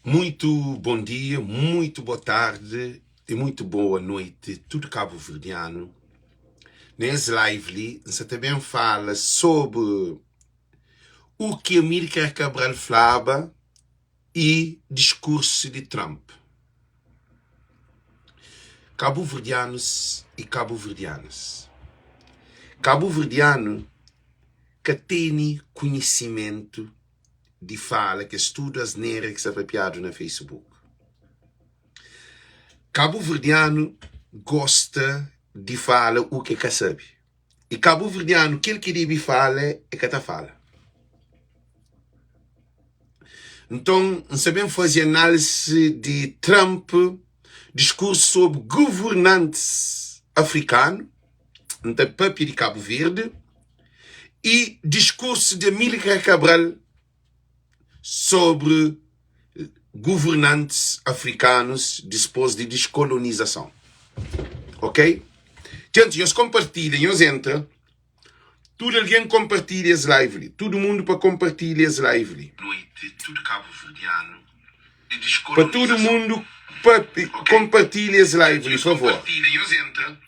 Muito bom dia, muito boa tarde e muito boa noite, tudo cabo-verdiano. Nesse live, você também fala sobre o que Amílcar Cabral falava e discurso de Trump. Cabo-verdianos e cabo-verdianas. Cabo-verdiano que tem conhecimento de fala, que estuda as neiras que se apropriado na Facebook. Cabo-verdiano gosta de falar o que sabe. E cabo-verdiano, aquele que deve falar é que está fala. Então, sabemos fazer análise de Trump, discurso sobre governantes africanos, então, papi de Cabo Verde, e discurso de Amílcar Cabral sobre governantes africanos depois de descolonização. Ok? Gente, eles compartilham, eles entram. Tudo alguém compartilha esse live. Todo mundo para compartilhar esse live. Noite, tudo cabo-verdiano. Para todo mundo compartilha esse live, por favor. Eles entram.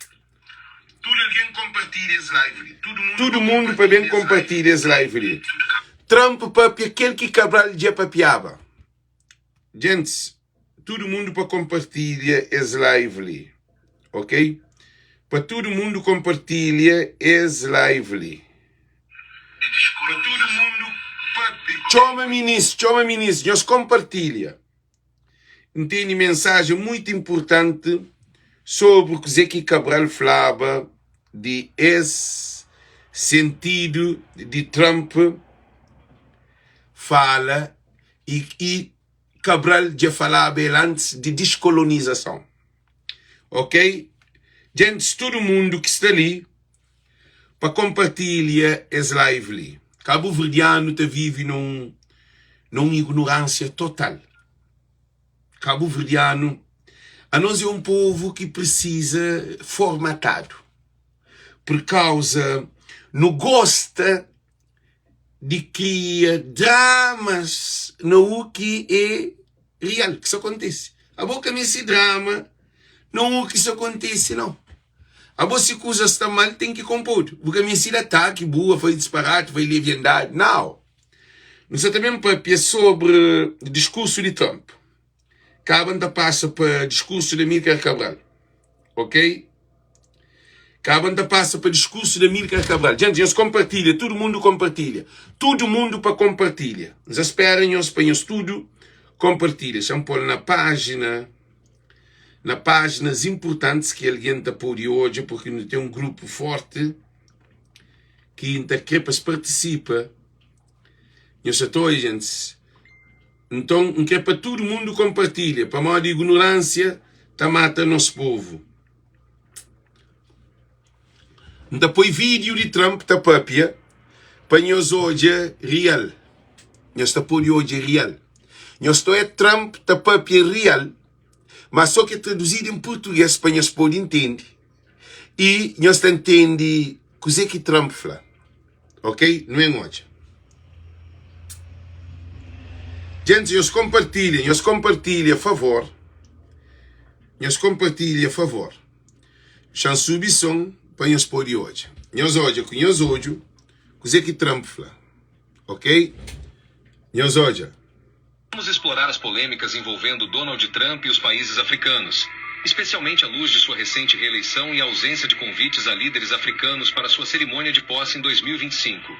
Tudo alguém compartilha esse live. Todo mundo para bem compartilhar esse live. Trump, papi, aquele que Cabral já papiava. Gente, todo mundo para compartilhar esse live. Ok? Para todo mundo compartilha esse live. Para todo mundo, papi. Chama ministro, nós compartilha. Tem mensagem muito importante sobre o que Zé Cabral falava de esse sentido de Trump fala e Cabral já falava antes de descolonização. Ok? Gente, todo mundo que está ali para compartilhar esse live. Cabo-verdiano vive numa ignorância total. Cabo-verdiano, a nós é um povo que precisa formatado. Por causa, não gosta de criar dramas no que é real, que isso acontece. A boca nesse drama, não o que isso acontece, não. A boa se coisa está mal, tem que compor. Porque a minha filha ataque, boa, foi disparate, foi leviandade. Não. Nós também para sobre o discurso de Trump. Acabam de passar para o discurso de Amílcar Cabral. Ok? Acabam de passar para o discurso de Amílcar Cabral. Gente, eles compartilham, todo mundo compartilha. Todo mundo para compartilhar. Eles esperam, eles põem tudo, compartilha. São pôr na páginas importantes que alguém está por hoje, porque tem um grupo forte que intercrepas participa. Eu só estou aí, gente. Então, que é para todo mundo compartilha. Para a maior ignorância, está matando nosso povo. Então, põe vídeo de Trump, está papia, para nós hoje real. Nós está por hoje real. Nós estou é Trump, está papia real. Mas só que é traduzido em português para nós poder entender. E nós entendemos o que é que Trump fala. Ok? Não é hoje. Gente, nós compartilhem, a favor. Nós compartilhem, a favor. Chance subção para nós poder hoje. Nós hoje, o que é que Trump fala. Ok? Nós hoje. Vamos explorar as polêmicas envolvendo Donald Trump e os países africanos, especialmente à luz de sua recente reeleição e a ausência de convites a líderes africanos para sua cerimônia de posse em 2025.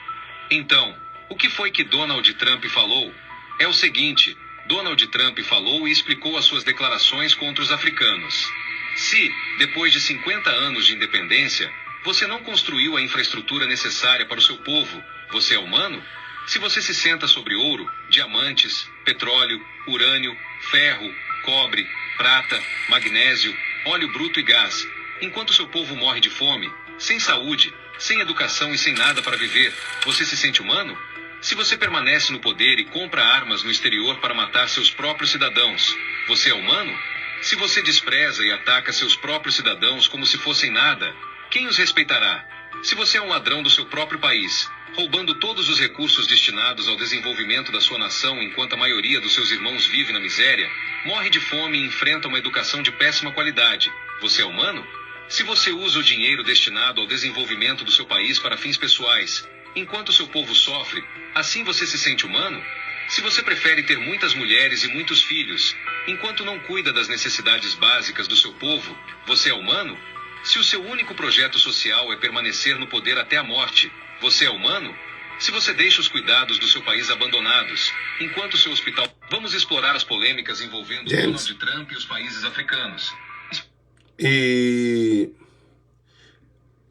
Então, o que foi que Donald Trump falou? É o seguinte, Donald Trump falou e explicou as suas declarações contra os africanos. Se, depois de 50 anos de independência, você não construiu a infraestrutura necessária para o seu povo, você é humano? Se você se senta sobre ouro, diamantes, petróleo, urânio, ferro, cobre, prata, magnésio, óleo bruto e gás, enquanto seu povo morre de fome, sem saúde, sem educação e sem nada para viver, você se sente humano? Se você permanece no poder e compra armas no exterior para matar seus próprios cidadãos, você é humano? Se você despreza e ataca seus próprios cidadãos como se fossem nada, quem os respeitará? Se você é um ladrão do seu próprio país, roubando todos os recursos destinados ao desenvolvimento da sua nação enquanto a maioria dos seus irmãos vive na miséria, morre de fome e enfrenta uma educação de péssima qualidade, você é humano? Se você usa o dinheiro destinado ao desenvolvimento do seu país para fins pessoais, enquanto seu povo sofre, assim você se sente humano? Se você prefere ter muitas mulheres e muitos filhos, enquanto não cuida das necessidades básicas do seu povo, você é humano? Se o seu único projeto social é permanecer no poder até a morte, você é humano? Se você deixa os cuidados do seu país abandonados, enquanto seu hospital... Vamos explorar as polêmicas envolvendo Donald Trump e os países africanos.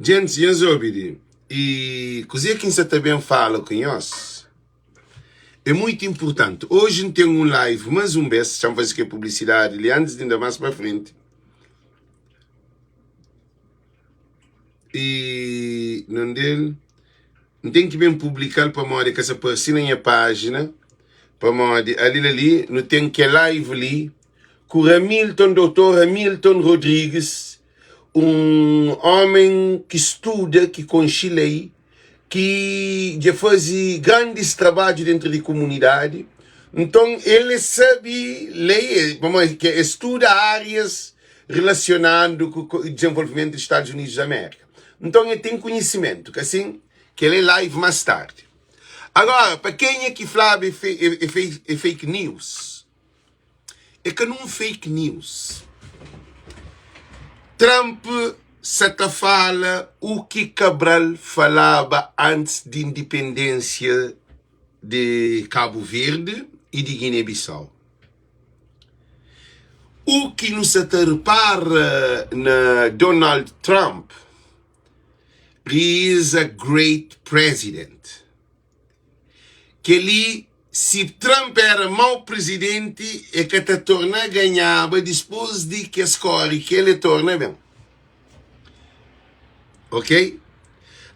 Gente, e così que você também fala com nós é muito importante. Hoje tem um live, mais um vez, estamos fazendo aqui publicidade, ali antes de ainda mais para frente. E não tem que bem publicar para modo que essa pessoa na página, para modo ali, não tem que live ali, com Dr. Hamilton Rodrigues, um homem que estuda, que concilei, que já faz grandes trabalhos dentro da comunidade. Então, ele sabe ler, que estuda áreas relacionadas com o desenvolvimento dos Estados Unidos da América. Então, ele tem conhecimento, que assim, que ele é live mais tarde. Agora, para quem é que fala é fake news? É que não é fake news. Trump se fala o que Cabral falava antes da independência de Cabo Verde e de Guiné-Bissau. O que não se repara na Donald Trump, he is a great president. Que ele, se Trump era mau presidente, é que te torna ganhava depois de que escolhe que ele torna bem. Ok?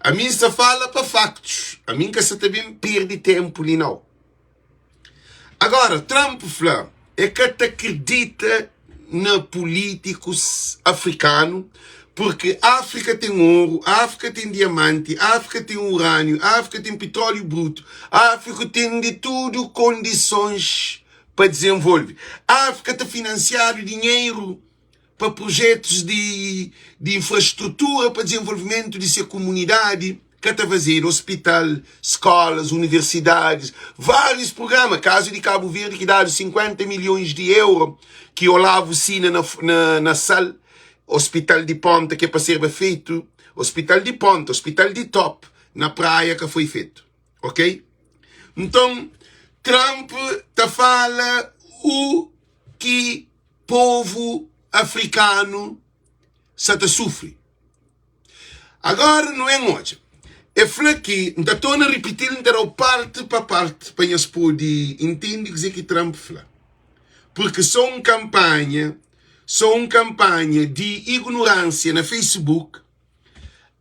A mim se fala para factos. A mim que se também perde tempo ali não. Agora, Trump fala, é que te acredita na políticos africanos, porque a África tem ouro, a África tem diamante, a África tem urânio, a África tem petróleo bruto, a África tem de tudo condições para desenvolver. A África está financiando dinheiro para projetos de infraestrutura, para desenvolvimento de sua comunidade, que está fazendo hospital, escolas, universidades, vários programas. Caso de Cabo Verde, que dá 50 milhões de euros, que Olavo Sina na sala, hospital de ponta que é para ser feito, hospital de ponta, hospital de top, na praia que foi feito, ok? Então, Trump tá fala o que povo africano se sofre. Agora não é hoje. É fala que, ainda estou a repetir, então parte, para eles poderem entender o que Trump fala. Porque são uma campanha de ignorância na Facebook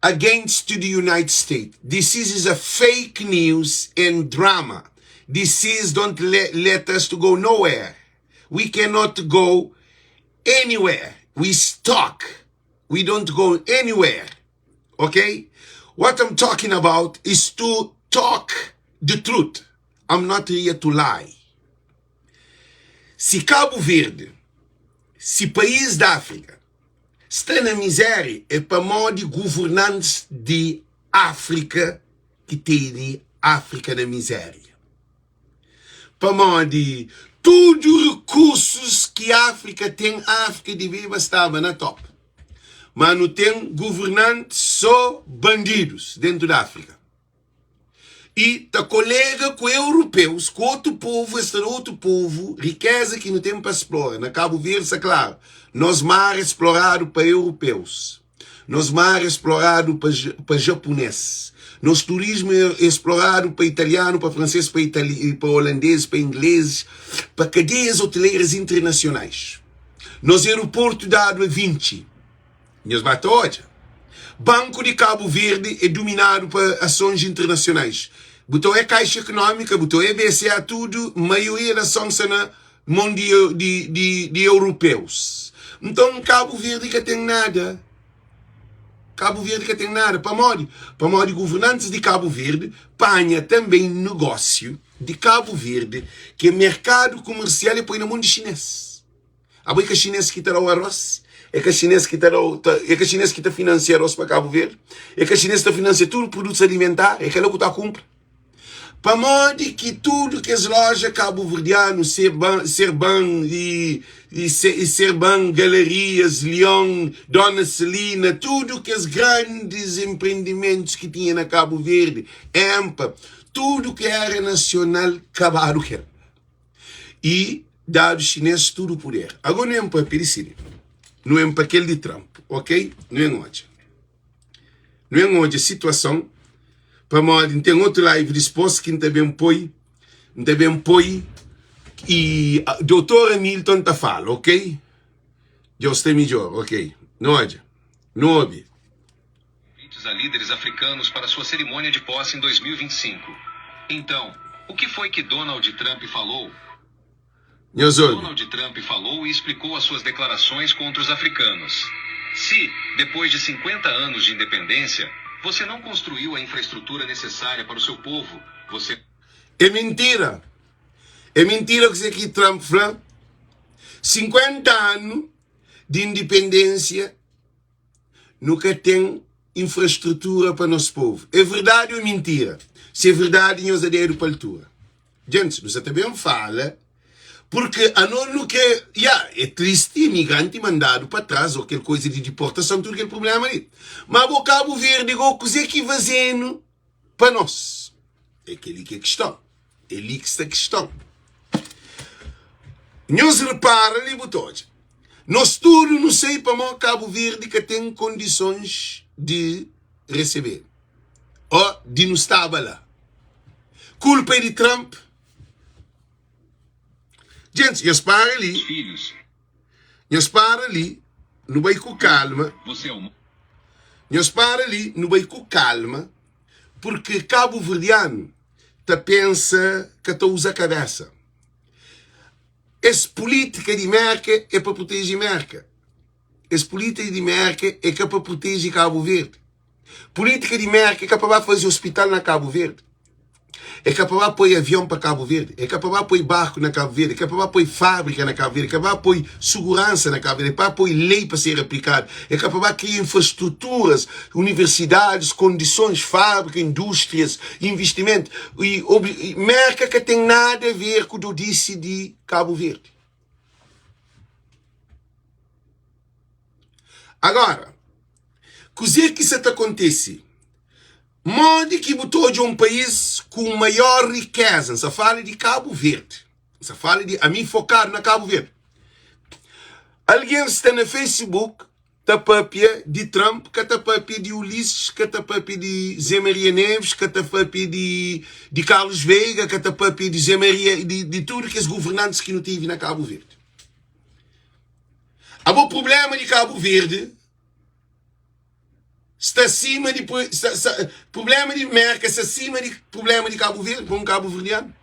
against the United States. This is a fake news and drama. This is don't let us to go nowhere. We cannot go anywhere. We stuck. We don't go anywhere. Okay? What I'm talking about is to talk the truth. I'm not here to lie. Se Cabo Verde, se país da África está na miséria, é para modo de governantes de África que tem África na miséria. Para modo de todos os recursos que a África tem, a África devia estar na top. Mas não tem governantes, só bandidos dentro da África. E tá colega com europeus, com outro povo, esse outro povo, riqueza que não tem para explorar. Na Cabo Verde, é claro, nós mar explorado para europeus, nós mar explorado para japonês, nosso turismo é explorado para italiano, para francês, para holandês, para inglês, para cadeias hoteleiras internacionais. Nosso aeroporto dado é 20. Nós bate hoje. Banco de Cabo Verde é dominado por ações internacionais. Botou é Caixa Econômica, botou é BCA, tudo, maioria das ações na mão de europeus. Então, Cabo Verde que tem nada. Cabo Verde que tem nada. Para modo governantes de Cabo Verde, panha também negócio de Cabo Verde, que é mercado comercial e põe na mão de chinês. A que chinês que terá o arroz, é que chinês que está financia arroz para Cabo Verde, é que chinês está financia tudo produtos alimentares, é que ele que está a comprar. Para modo que tudo que as lojas cabo-verdianas, Serban e Serban Galerias, Leão, Dona Celina, tudo que os grandes empreendimentos que tinha na Cabo Verde, EMPA, tudo que era nacional, acabaram. E dado chinês tudo por ele. Agora não é para Pericílio, não é para aquele de Trump, ok? Não é hoje. Não é hoje a situação. Para modo, tem outro live disposto que também põe, e o doutor Hamilton está falando, ok? Já está melhor, ok? Não ouve. Convites a líderes africanos para sua cerimônia de posse em 2025. Então, o que foi que Donald Trump falou? Donald Trump falou e explicou as suas declarações contra os africanos. Se, depois de 50 anos de independência, você não construiu a infraestrutura necessária para o seu povo, você... É mentira. É mentira que Trump falou. 50 anos de independência nunca tem infraestrutura para nosso povo. É verdade ou é mentira? Se é verdade, nós adero para a altura. Gente, você também fala, porque a nós não quer... é triste, imigrante mandado para trás, ou aquela coisa de deportação, tudo aquele problema ali. Mas o Cabo Verde, o que é que fazendo para nós? É aquele que é questão. É ali que está a questão. Nós repara ali, botões. Nós tudo não sei para o Cabo Verde que tem condições de receber. Ou de não estar lá. Culpa é de Trump. Gente, eu para ali, não vai com calma. Eu para ali, não vai com calma, porque Cabo Verdeano pensa que usa a cabeça. Essa política de Merca é para proteger Merca. Essa política de Merca é que é para proteger Cabo Verde. Política de Merca é que é para fazer hospital na Cabo Verde. É capaz de pôr avião para Cabo Verde, é capaz de pôr barco na Cabo Verde, é capaz de pôr fábrica na Cabo Verde, é capaz de pôr segurança na Cabo Verde, é capaz de pôr lei para ser aplicada, é capaz de criar infraestruturas, universidades, condições, fábrica, indústrias, investimento. E Merca que tem nada a ver com o que eu disse de Cabo Verde. Agora, o que isso acontece? Modo que botou de um país com maior riqueza. Se fala de Cabo Verde. Se fala de... A mim focar na Cabo Verde. Alguém está no Facebook, está papia de Trump, que está papia de Ulisses, que está papia de Zé Maria Neves, que está papia de Carlos Veiga, que está papia de Zé Maria... De tudo que os governantes que não tive na Cabo Verde. O problema de Cabo Verde... está acima de problema de Merca, está acima de problema de Cabo Verde, com um Cabo Verdeano?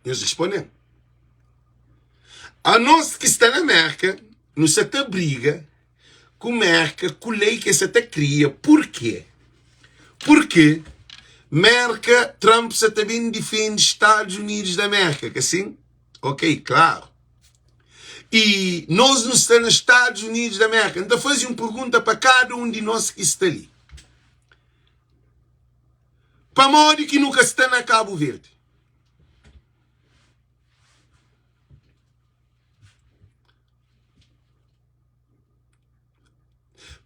Nós respondemos. A nós que está na Merca, nos até briga com Merca, com lei que se até cria. Por quê? Porque Merca, Trump se também defende Estados Unidos da América, que assim? Ok, claro. E nós não estamos nos Estados Unidos da América. Então faz uma pergunta para cada um de nós que está ali. Para modo que nunca está na Cabo Verde.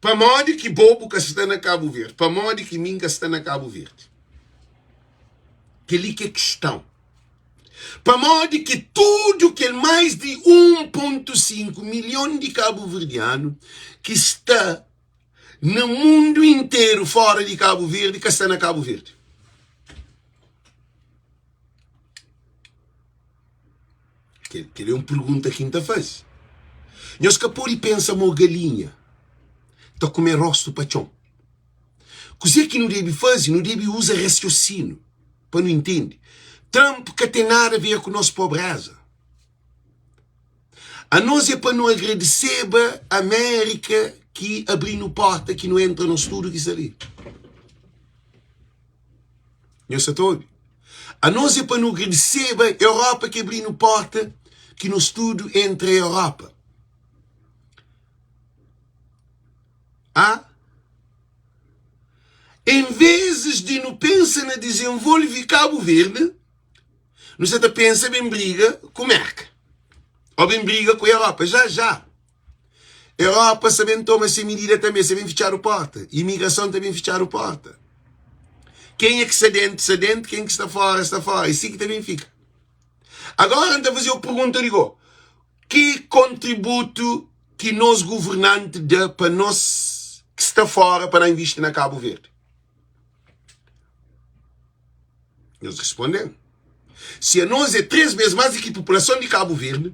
Para modo que bobo que está na Cabo Verde. Para modo que minga está na Cabo Verde. Que ali que é questão. Para modo que tudo que é mais de 1,5 milhão de cabo-verdianos que está no mundo inteiro fora de Cabo Verde, que está na Cabo Verde. Que é uma pergunta que ainda faz. Nós que por pensa uma galinha está a comer rosto pachão. Coisa que não deve fazer, não deve usar raciocínio, para não entender. Trump que tem nada a ver com a nossa pobreza. A nós é para não agradecer a América que abrindo porta que não entra no estudo que está ali. Eu sei todo. A nós é para não receba a Europa que abrindo porta que no estudo entre a Europa. Em vez de não pensar na desenvolver Cabo Verde, nós até pensa bem briga com a Merca. Ou bem briga com a Europa. Já. A Europa sabem tomar essa medida também, sabem fechar a porta. A imigração também fechar a porta. Quem é que está dentro, quem é que está fora, está fora. E assim que também fica. Agora, então, fazer a pergunta, digo, que contributo que nós governantes dá para nós que está fora para não investir na Cabo Verde? Eles respondem. Se a nós é 3 vezes mais do que a população de Cabo Verde,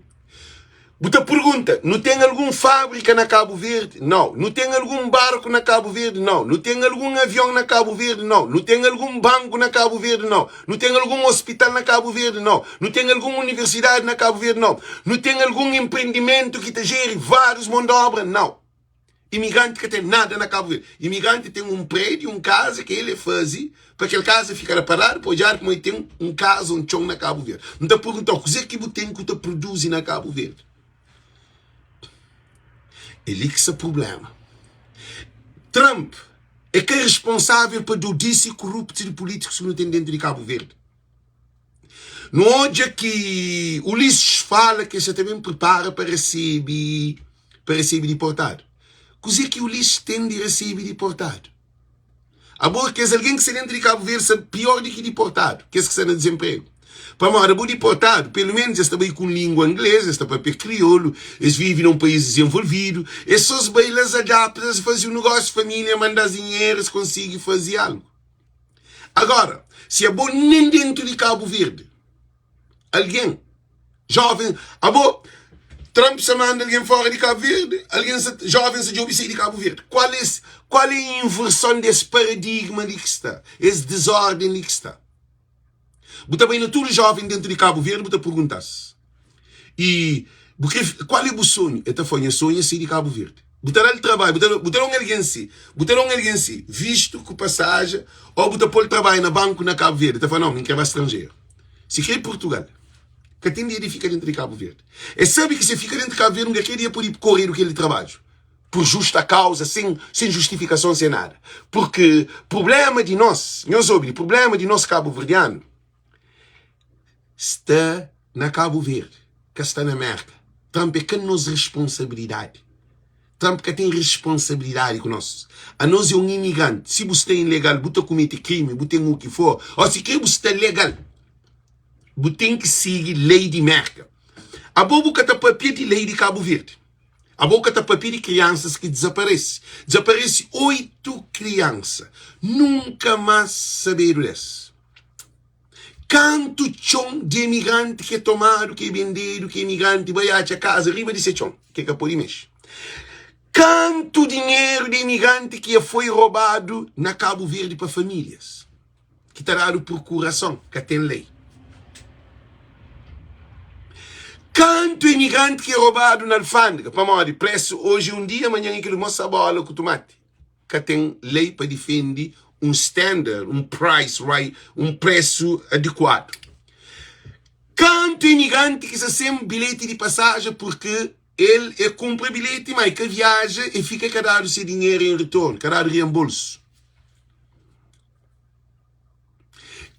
você pergunta, não tem alguma fábrica na Cabo Verde? Não. Não tem algum barco na Cabo Verde? Não. Não tem algum avião na Cabo Verde? Não. Não tem algum banco na Cabo Verde? Não. Não tem algum hospital na Cabo Verde? Não. Não tem alguma universidade na Cabo Verde? Não. Não tem algum empreendimento que te gere vários mão de obra? Não. Imigrante que tem nada na Cabo Verde. Imigrante tem um prédio, uma casa que ele faz, para aquela casa ficar parada, pode já como ele tem um casa, um chão na Cabo Verde. Então pergunta, o que é que você tem que produzir na Cabo Verde? Ele que é o problema. Trump é que é responsável por judice corrupto de políticos que não tem dentro de Cabo Verde. Não hoje que o Ulisses fala que você também prepara para receber deportado. Coisa que o Ulisses tem de receber deportado. Agora que alguém que está dentro de Cabo Verde é pior do que deportado, que está no desemprego. Para morrer deportado, pelo menos está bem com língua inglesa, está para crioulo, eles vivem num país desenvolvido, essas bailas adaptam a fazer um negócio de família, mandar dinheiro, eles conseguem fazer algo. Agora, se é bom nem dentro de Cabo Verde, alguém, jovem, Trump se manda alguém fora de Cabo Verde, alguém jovem se joga de Cabo Verde. Qual é a inversão desse paradigma ali que está? Esse desordem ali que está? Você bem tudo jovem dentro de Cabo Verde, você pergunta-se. E qual é o sonho? Esta foi o sonho sair de Cabo Verde. Você não trabalha, você não alguém visto com passagem, ou você pode trabalhar na banco na Cabo Verde. Você fala, não, não quer estrangeiro. Se quer Portugal, que tem dia de ficar dentro de Cabo Verde. E sabe que se fica dentro de Cabo Verde, não quer dia por ir correr aquele trabalho. Por justa causa, sem justificação, sem nada. Porque problema de nós cabo-verdiano, está na Cabo Verde, que está na América. Trump é que nos responsabilidade. Trump que tem responsabilidade com nós. A nós é um imigrante. Se você é ilegal, você comete crime, você tem o que for. Ou se você é legal, você tem que seguir lei de América. A boca está papel de lei de Cabo Verde. A boca está papel de crianças que desaparecem. Desaparece 8 crianças. Nunca mais saberam desse. Quanto chão de imigrante que é tomado, que é vendido, que é imigrante vai a casa, arriba desse chão, que é por mexer. Quanto dinheiro de imigrante que foi roubado na Cabo Verde para famílias, que está dado procuração, que tem lei. Quanto imigrante que é roubado na alfândega, para morrer preço hoje um dia, amanhã aquele moça bola com tomate, que tem lei para defender um standard, um price, right? Um preço adequado. Quanto imigrante que se sem bilhete de passagem porque ele compra bilhete, mas que viaja e fica cadado seu dinheiro em retorno, cadado reembolso.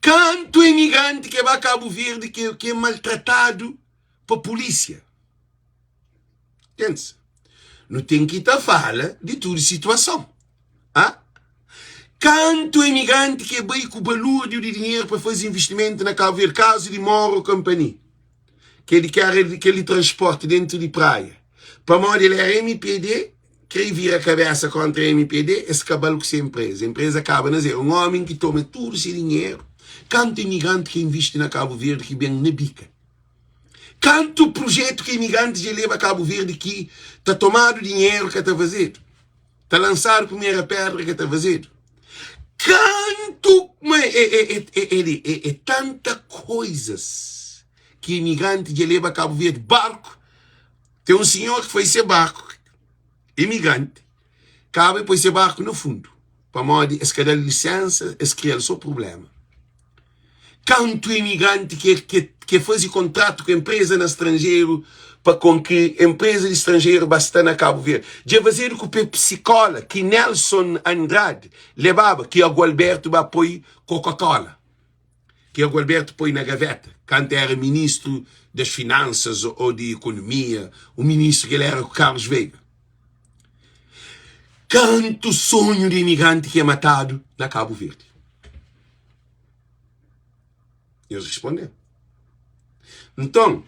Quanto imigrante que vai a Cabo Verde que é maltratado por polícia. Entende? Não tem que estar fala de toda situação. Quanto imigrante que veio com o balúrdio de dinheiro para fazer investimento na Cabo Verde, caso de Moro Company, que ele quer aquele transporte dentro de praia. Para morrer ele é MPD, que ele vira a cabeça contra a MPD, esse cabelo com essa empresa. A empresa acaba a dizer, um homem que toma todo esse dinheiro. Quanto imigrante que investe na Cabo Verde que vem na bica. Quanto projeto que imigrante já leva a Cabo Verde que está tomado dinheiro que está fazendo. Está lançado a primeira pedra que está fazendo. Quanto é tanta coisas que imigrante já leva a Cabo Verde. Barco. Tem um senhor que foi ser barco. Imigrante. cabe depois esse barco no fundo. Para modo, esse que dá licença, esse cria o seu problema. Quanto imigrante que faz contrato com a empresa no estrangeiro, para com que a empresa de estrangeiro basta na Cabo Verde. Já fazer com o psicólogo que Nelson Andrade levava, que o Gualberto vai pôr Coca-Cola. Que o Gualberto põe na gaveta, quando era ministro das Finanças ou de Economia, o ministro que ele era o Carlos Veiga. Quanto sonho de imigrante que é matado na Cabo Verde? Eles responderam. Então,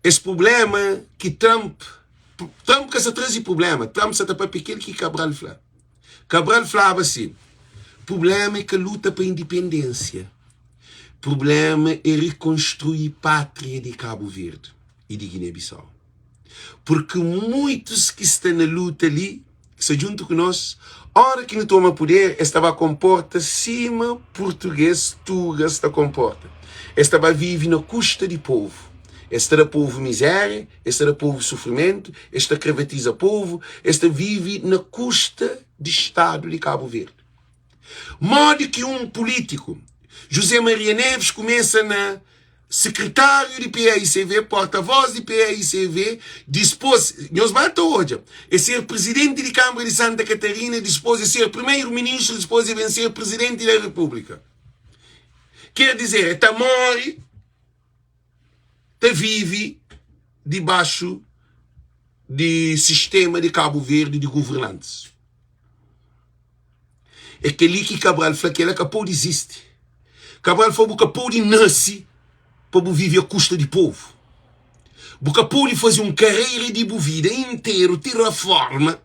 esse problema que Trump que se traz problema, Trump se tapa aquilo que Cabral falava. Cabral falava assim, problema é que luta para a independência. Problema é reconstruir a pátria de Cabo Verde e de Guiné-Bissau. Porque muitos que estão na luta ali, que se juntam com nós, a hora que não toma poder, estava comporta cima português, tuga está comporta. Estava vive na custa de povo. Este era povo miséria, este era povo sofrimento, este cravatiza povo, este vive na custa de Estado de Cabo Verde. Modo que um político, José Maria Neves, começa na secretário de PAICV, porta-voz de PAICV, dispôs, nós basta hoje, é ser presidente de Câmara de Santa Catarina, dispôs de ser primeiro-ministro, dispôs de vencer presidente da República. Quer dizer, está morre, está vive debaixo de sistema de Cabo Verde de governantes. É aquele que Cabral falou que ele acabou de existir. Cabral falou que acabou de nascer para viver a custa de povo. Porque acabou de fazer uma carreira de vida inteira, ter a forma,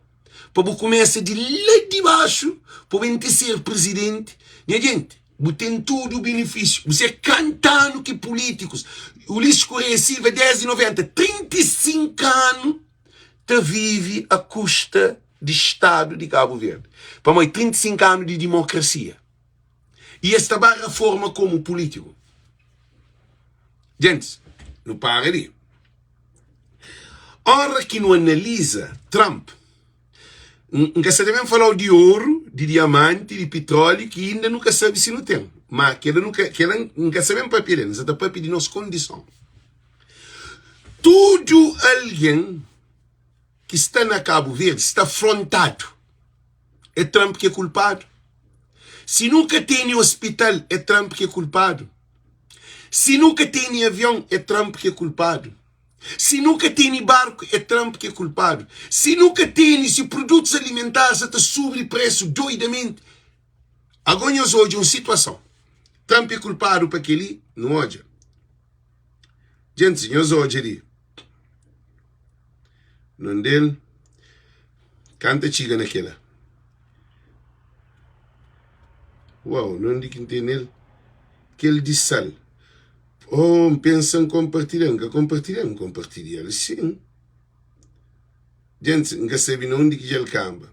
para começar de lá de baixo, para ser presidente. Minha gente, tem tudo o benefício. Você é cantando que políticos. Ulisses Correia Silva, 10,90, 35 anos, te vive a custa de Estado de Cabo Verde. Para mim, 35 anos de democracia. E esta barra forma como político. Gente, não para ali. Ora que não analisa Trump, nunca se também falou de ouro, de diamante, de petróleo, que ainda nunca sabe se não tem. Mas que ele nunca sabe para pedir, não está para pedir nossa condição. Tudo alguém que está na Cabo Verde está afrontado. É Trump que é culpado. Se nunca tem hospital, é Trump que é culpado. Se nunca tem avião, é Trump que é culpado. Se nunca tem barco, é Trump que é culpado. Se nunca tem, se produtos alimentares está sobrepreço doidamente. Agora nós hoje uma situação. Trump é culpado para aquele, não hoje. Gente, nós hoje ali. Não dele, canta chiga naquela. Uau, não digo que tem nele. Que ele diz sal. Oh, pensam compartilhando, compartilhar, sim. Gente, não sabe não onde que ele camba.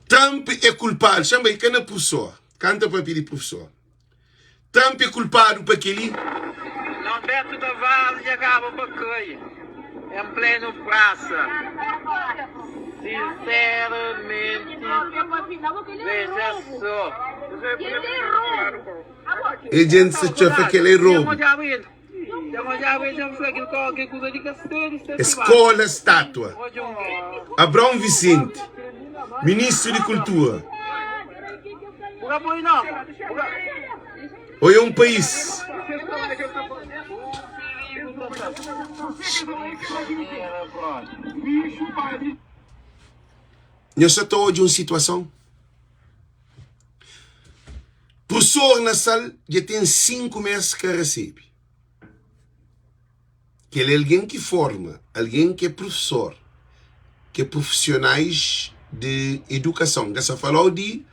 Trump é culpado, chama aí, canta professor, canta para pedir professor. Trump é culpado para aquele. Lamberto da Vaz e acaba para cair, em pleno praça. Sinceramente, veja só. E gente se chofa que ele errou. Escola estátua. Abrão Vicente, ministro de Cultura. Ou é um país. Eu só estou hoje em uma situação. Professor na sala já tem 5 meses que recebe. Que ele é alguém que forma, alguém que é professor, que é profissionais de educação. Já se falou de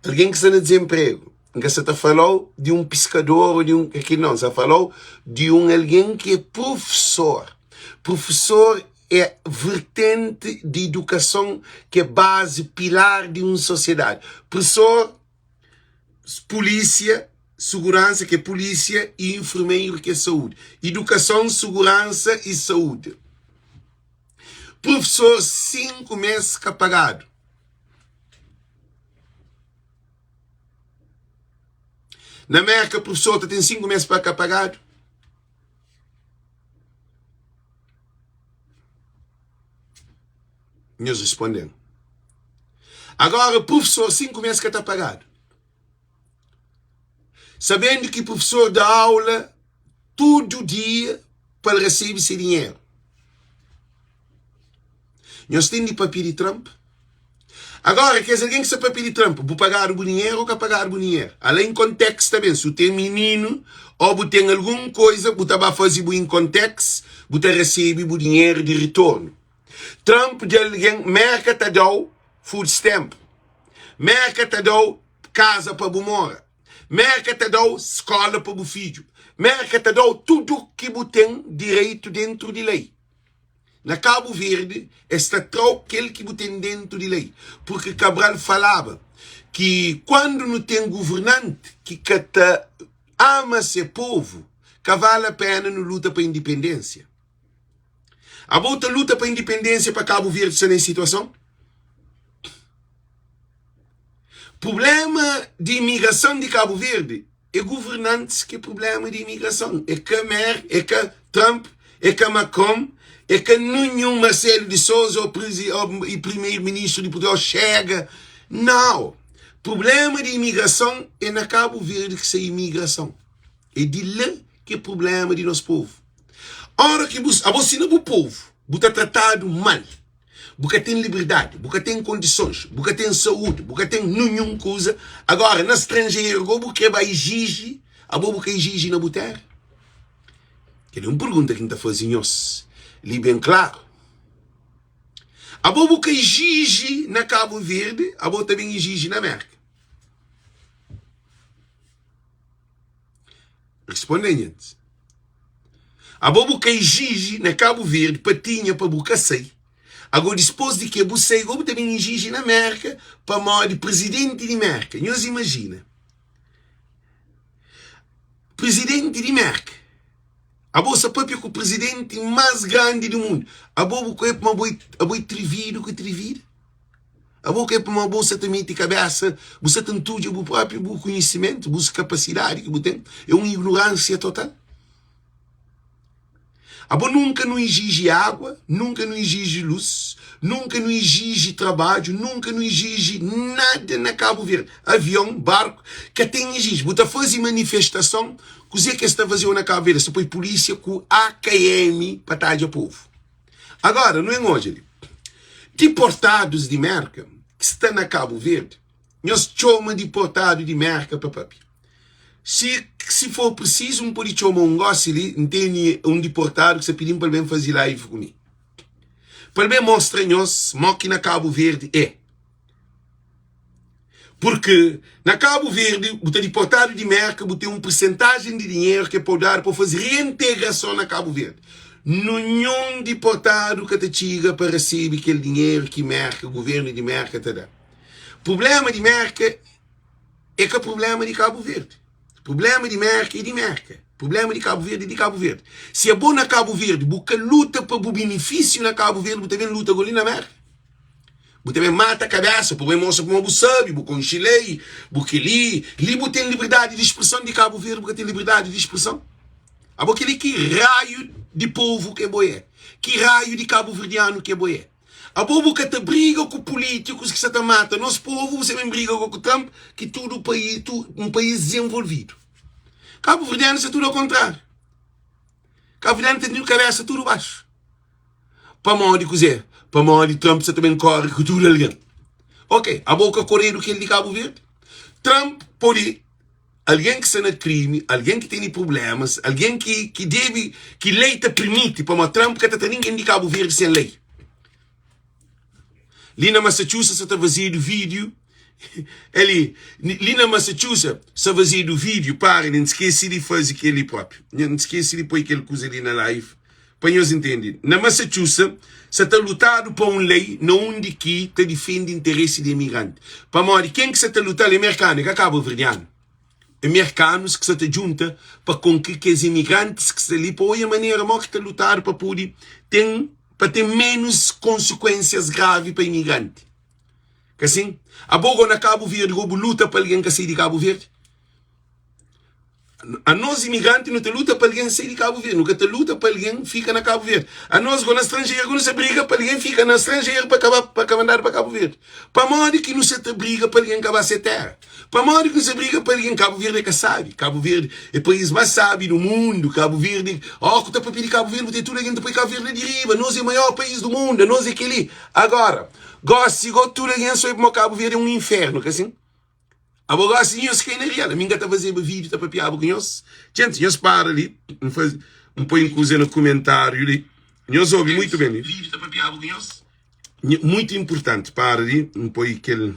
alguém que está no desemprego. Já se falou de um pescador ou de um... Aqui não, se falou de alguém que é professor. Professor é vertente de educação que é base, pilar de uma sociedade. Professor, polícia, segurança, que é polícia, e enfermeiro, que é saúde. Educação, segurança e saúde. Professor, 5 meses que é pagado. Na América, o professor tem 5 meses para cá pagado. Nós respondemos. Agora, o professor, 5 meses que está pagado. Sabendo que o professor dá aula todo dia para receber esse dinheiro. Nós temos de papel de Trump. Agora, quer dizer, alguém que se papel de Trump, vou pagar o dinheiro ou que pagar o dinheiro? Além do contexto também, se tem menino ou tem alguma coisa, você vai fazer em contexto, você recebe o dinheiro de retorno. Trump de alguém, merca te deu food stamp. Merca te deu casa para você morar. Merca te deu escola para o filho. Merca te deu tudo que você tem direito dentro de lei. Na Cabo Verde, está tudo aquilo que você tem dentro de lei. Porque Cabral falava que quando não tem governante que ama seu povo, que vale a pena não luta para a independência. A outra luta para a independência para Cabo Verde está nessa situação? Problema de imigração de Cabo Verde é governantes que é problema de imigração. É que que Trump, é que Macron, é que nenhum Marcelo de Sousa ou primeiro-ministro de Portugal chega. Não. Problema de imigração é na Cabo Verde que se imigração. É de lá que é problema de nosso povo. Ora que a você não é o povo, você é tratado mal. Você tem liberdade, você tem condições, você tem saúde, você tem nenhuma coisa. Agora, no estrangeiro, você vai exigir, você exige na terra. Que é uma pergunta que a gente está fazendo, ali bem claro. Você exige na Cabo Verde, você também exige na América. Respondem antes. Você exige na Cabo Verde, patinha para você sair. Agora, depois de que você também exige na América para morar de presidente de América. Nós imagina. Presidente de América. A bolsa própria com o presidente mais grande do mundo. A bolsa é para uma atrevido que atrevida. A bolsa é para uma bolsa também de cabeça. Você tem tudo o próprio conhecimento, a capacidade que você tem. É uma ignorância total. A bolsa nunca não exige água, nunca não exige luz, nunca não exige trabalho, nunca não exige nada na Cabo Verde. Avião, barco, que tem exige. Você faz manifestação, o que está fazendo na Cabo Verde? Você põe polícia com AKM para estar de povo. Agora, não é hoje. Deportados de América que estão na Cabo Verde, nós chamamos deportados de América para papi. Se for preciso, um pode chamar um gosto ali, tem um deportado que você pediu para ele fazer live comigo. Para ele mostrar-nos que na Cabo Verde é. Porque na Cabo Verde, o deportado de América tem uma porcentagem de dinheiro que pode dar para fazer reintegração na Cabo Verde. Nenhum deportado que te chega para receber aquele dinheiro que América, o governo de América te dá. O problema de América é que o problema de Cabo Verde. O problema de América é de América. O problema de Cabo Verde é de Cabo Verde. Se é bom na Cabo Verde, você luta para o benefício na Cabo Verde, você também luta ali na América. Você também mata a cabeça, você mostra como você sabe, você conchilei, você li você tem liberdade de expressão de Cabo Verde, você tem liberdade de expressão. Aquele que raio de povo que é, que raio de cabo-verdiano que é. A povo que te briga com políticos que se te mata, nosso povo você também briga com o Trump, que tudo um país desenvolvido. Cabo-verdiano é tudo ao contrário. Cabo-verdiano tem cabeça tudo baixo. Para mal de cozer, para mal de Trump você também corre com tudo alguém. Ok, a boca correr do que ele de Cabo Verde. Trump pode alguém que está no crime, alguém que tem problemas, alguém que lei te permite para uma Trump que está ninguém de Cabo Verde sem lei. Ali na Massachusetts está fazendo vídeo. Ali na Massachusetts está fazendo vídeo. Para, não esquece de fazer aquele próprio. Não esquece de pôr aquele coisa ali na live. Para nós entender. Na Massachusetts está lutado por uma lei onde que te defende interesse de imigrante. Para morrer, quem que está lutando é americano, que acaba verdiano. Americanos que se junta para com que os imigrantes que estão ali, para a maneira que está lutando para poder ter menos consequências graves para imigrante. Que assim? A boga na Cabo Verde, luta para alguém que sai de Cabo Verde. A nós imigrantes não te luta para alguém sair de Cabo Verde, nunca te luta para alguém fica na Cabo Verde. A nós, quando estrangeiro, não se briga para alguém fica na estrangeiro para mandar para Cabo Verde. Para modo que não se te briga para alguém acabar sem terra. Para modo que não se briga para alguém, Cabo Verde é que sabe. Cabo Verde é o país mais sábio do mundo. Cabo Verde, que está para pedir Cabo Verde, tem tudo alguém depois Cabo Verde de riba. Nós é o maior país do mundo, nós é aquele. Agora, gosto tudo alguém sobre como Cabo Verde é um inferno, que assim? Agora, assim, eu sei que é real. A minha está a fazer vídeo, está para piar com nós. Gente, nós para ali, põe coisa no comentário ali. Nós ouvimos muito bem ali. Vídeo está para piar com nós. Muito importante, para ali, põe aquele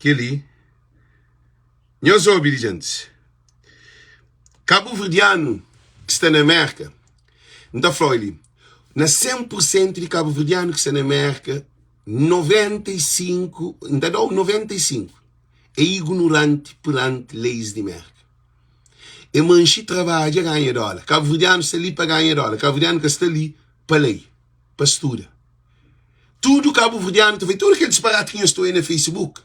ali. Nós ouvimos, gente. Cabo Verdeano, que está na América, não está falando ali. Na 100% de Cabo Verdeano que está na América, 95, ainda não, 95. É ignorante perante leis de merda. É manche trabalha ganha dólar. Cabo Verdeano está ali para ganhar dólar. Cabo Verdeano que está ali para lei, para estudar. Tudo Cabo Verdeano, tudo aquele disparate que eu estou aí no Facebook.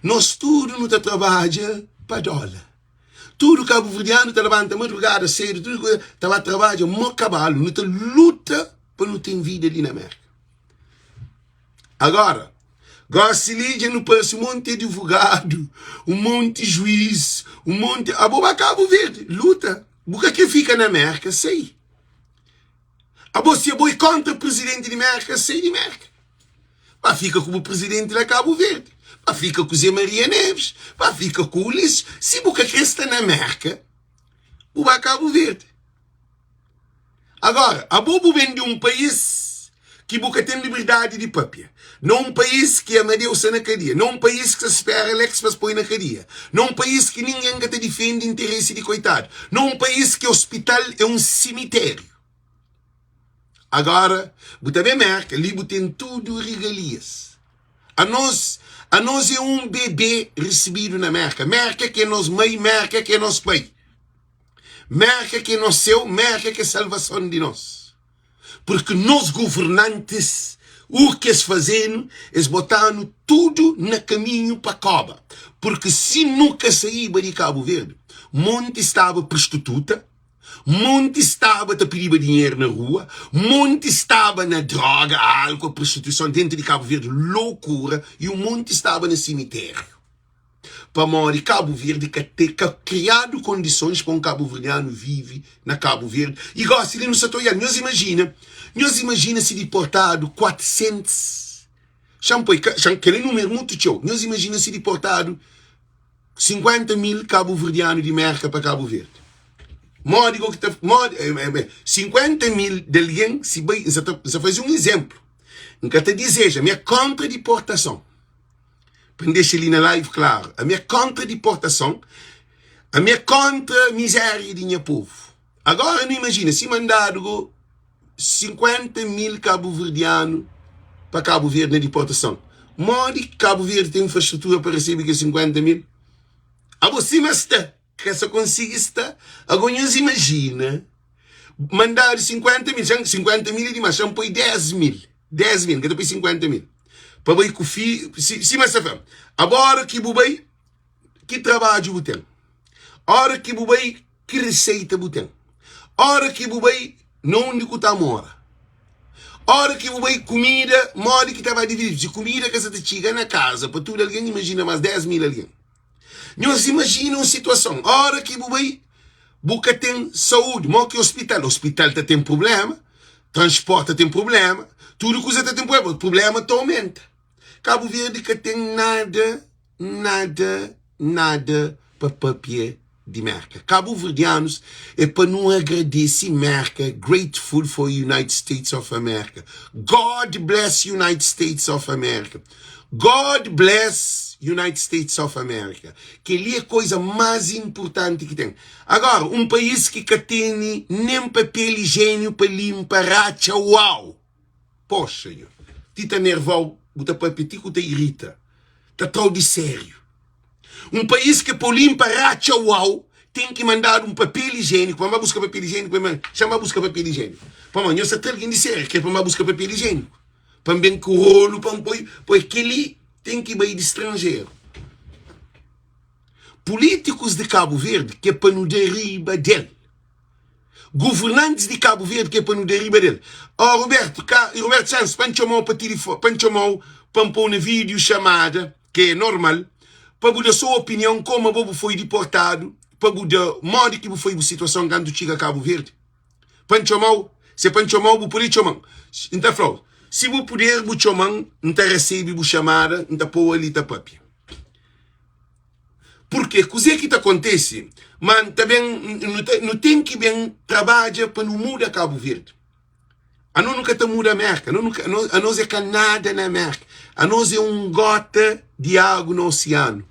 Nós tudo não trabalha para dólar. Tudo Cabo Verdeano está levanta madrugada cedo, tudo está trabalha mo cavalo, não luta para não ter vida ali na América. Agora, gosto de ligar no país um monte de advogado, um monte de juiz, um monte de... A Cabo Verde, luta. Porque que fica na América, sei. A você boi contra o presidente de América, sei de América. Pá, fica como o presidente da Cabo Verde. Pá, fica com o Zé Maria Neves. Pá, fica com o Ulisses. Se boca que está na América, o vai Cabo Verde. Agora, a bobo vem de um país que boca tem liberdade de papia. Não um país que amadeu-se na cadeia. Não um país que se espera Alex para se pôr na cadeia. Não um país que ninguém te defende interesse de coitado. Não um país que o hospital é um cemitério. Agora, você também marca, ali tem tudo regalias. A nós é um bebê recebido na América. América que é nosso mãe, América que é nosso pai. América que é nosso céu, América que é a salvação de nós. Porque nós governantes, o que eles fazem é botando tudo no caminho para Coba. Porque se nunca sair de Cabo Verde, monte estava prostituta, monte estava a pedir dinheiro na rua, monte estava na droga, álcool, prostituição dentro de Cabo Verde, loucura, e o monte estava no cemitério. Para morrer Cabo Verde, que ter criado condições para um cabo-verdiano vive na Cabo Verde. E gosta de não se atoiar. Nós imagina se deportado 400. Aquele número muito tchau. Nós imagina se deportado 50 mil cabo-verdianos de América para Cabo Verde. 50 mil de alguém, se faz um exemplo. Nunca te deseja, minha contra-deportação. Para deixar ali na live claro, a minha contra-deportação, a minha contra-miséria de minha povo. Agora não imagina, se mandar 50 mil cabo-verdianos para Cabo Verde na deportação. Modo que Cabo Verde tem infraestrutura para receber 50 mil. A você mas está, que essa consiga estar. Agora nos imagina, mandar 50 mil é demais, já põe 10 mil, que depois 50 mil. Para ver que o filho, se mas sabe, agora que bubai, que trabalho você tem, hora que bubai, que receita você tem, hora que bubai, não onde você mora, hora que bubai, comida, modo que estava dividido, se comida que você te chega na casa, para tudo alguém imagina mais 10 mil alguém. Nós imaginamos uma situação, hora que bubai, boca tem saúde, mó que hospital tem problema, transporte tem problema, tudo que você tem problema, o problema aumenta. Cabo Verde que tem nada para papel de merca. Cabo Verdeanos é para não agradecer merca, grateful for United States of America. God bless United States of America. God bless United States of America. Que ali é a coisa mais importante que tem. Agora, um país que tem nem papel higiênico para limpar a uau. Poxa, senhor. Tita nervoso. Buta para pedir que te irrita. Está tão de sério. Um país que por limpa racha uau tem que mandar um papel higiênico. Para buscar papel higiênico, chama buscar papel higiênico. Para amanhã você tem alguém de sério que é para buscar papel higiênico. Para bem que o rolo, para aquele tem que ir de estrangeiro. políticos de Cabo Verde que é para nos derribar dele. Governantes de Cabo Verde que é para nos derribar dele. Oh, Roberto Santos, para chamar para pôr uma vídeo chamada, que é normal, para dar a sua opinião como a bobo foi deportado, para dar modo que foi a situação quando chega a Cabo Verde. Para chamar, se para chamar, vou poder chamar. Então, falou, se vou poder, vou chamar, não recebe, vou chamar, não pôr ali, tá papia. Porque coisa que acontece, mas também não tem que bem trabalhar para não mudar Cabo Verde. A nós nunca está muda a América, a nós é nada na América, a nós é gota de água no oceano.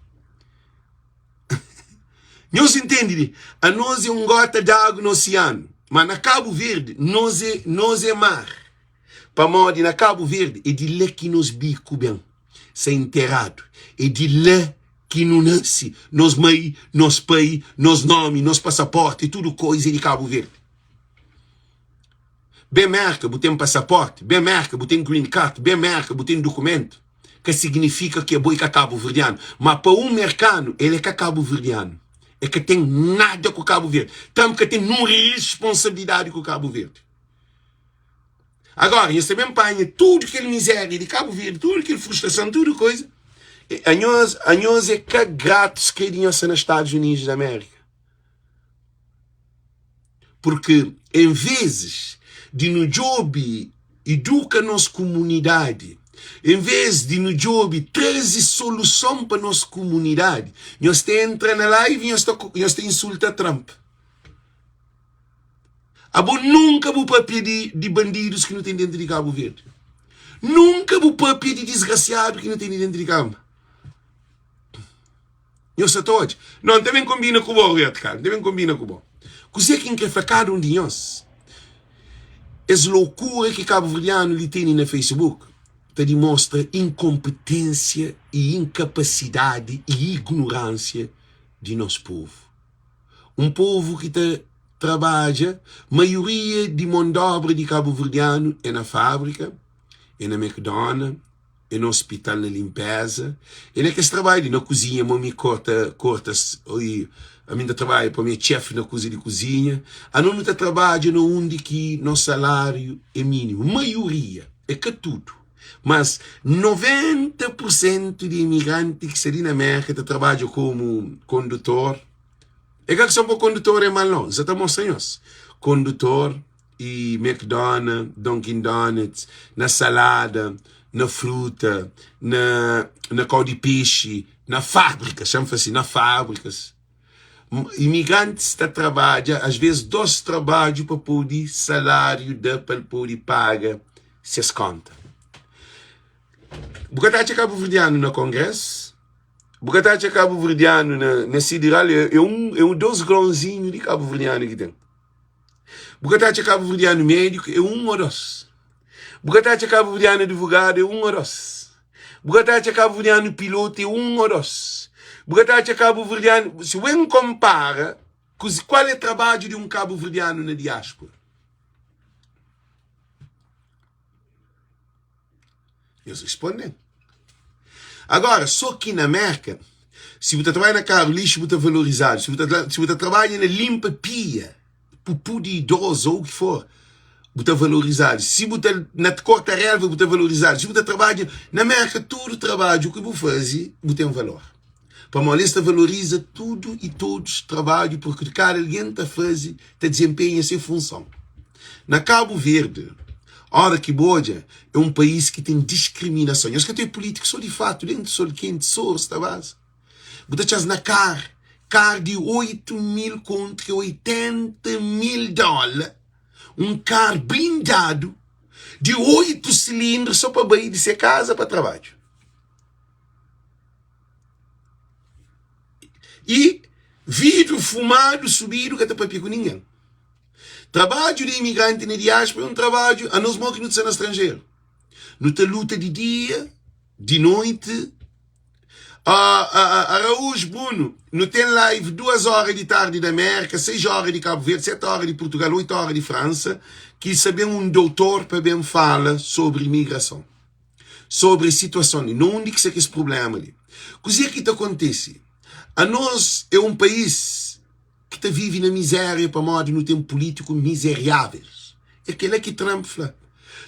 Nós entendemos? A nós é gota de água no oceano, mas na Cabo Verde nós é mar. Para modo na Cabo Verde é de lá que nos bico bem, se enterrado, é de lá que não nasce, nos mãe, nos pai, nos nome, nos passaporte, tudo coisa de Cabo Verde. Bem marca, botem passaporte, bem marca, botem green card, bem marca, botem documento, que significa que é boi Cabo Verdeano. Mas para um mercado, ele é Cabo Verdeano. É que tem nada com Cabo Verde. Tanto que tem não responsabilidade com Cabo Verde. Agora, eles também apanham tudo aquele miséria de Cabo Verde, tudo aquele frustração, tudo coisa. A nós é que gratos que eles nos Estados Unidos da América. Porque, em vezes de no job educa nossa comunidade, em vez de no job trazer solução para nossa comunidade, nós entramos na live e nós insulta Trump. Nunca vou papel de bandidos que não tem dentro de Cabo Verde. Nunca vou papel de desgraciado que não tem dentro de Cabo. Eu sou todos. Não, também combina com o bom, cara. Também combina com o bom. Você quem quer ficar cada um de nós. Essa loucura que Cabo Verdeano lhe tem no Facebook te demonstra incompetência e incapacidade e ignorância de nosso povo. Um povo que trabalha, maioria de mão de obra de Cabo Verdeano é na fábrica, é na McDonald's, é no hospital na limpeza, é na que se trabalha na cozinha, a mãe corta, a minha trabalha para minha chefe na cozinha, a não trabalha no onde que nosso salário é mínimo, maioria, é que tudo. Mas 90% de imigrantes que saem na América trabalham como condutor. É que são condutor é mal não, já mostramos. Condutor e McDonald's, Dunkin' Donuts, na salada, na fruta, na cor de peixe, na fábrica, chama-se assim, na fábricas. Imigrantes trabalham, às vezes, 2 trabalhos para poder salário, para poder pagar suas contas. Bogotá Cabo Verdeano no Congresso, Bogotá Cabo Verdeano na Sideral é dos grãozinhos de Cabo Verdeano que tem. Bogotá Cabo Verdeano médico é ou 2. Bogotá Cabo Verdeano advogado é ou 2. Bogotá Cabo Verdeano piloto é ou 2. Bogotá Cabo Verdeano, se você compara, qual é o trabalho de Cabo Verdeano na diáspora? Eles respondem. Agora, só que na América, se você trabalha na carro lixo, você é valorizado. Se você trabalha na limpa pia, pupu de idoso ou o que for, você é valorizado. Se você na corta relva, você é valorizado. Se você trabalha na América, todo trabalho que você faz, você tem valor. Para a Molesta valoriza tudo e todos trabalho, porque cada alguém está fazendo, desempenha a sua função. Na Cabo Verde, ora que boja, é um país que tem discriminação. E os que têm políticos só de fato, dentro do sol quente, só esta base. Você na car de 8 mil contra 80 mil dólares, um carro blindado de 8 cilindros só para ir de sua casa para trabalho. E vidro fumado, subido, que até para com ninguém. Trabalho de imigrante na diáspora é um trabalho a nós que não estamos no estrangeiro. Não tem luta de dia, de noite. Araújo Bruno, não tem live 2 horas de tarde da América, 6 horas de Cabo Verde, 7 horas de Portugal, 8 horas de França, que sabemos um doutor para bem falar sobre imigração. Sobre a situação, não onde que é esse problema ali. O que acontece? A nós é um país que vive na miséria para modo no tempo político miseráveis. É aquele que Trump fala.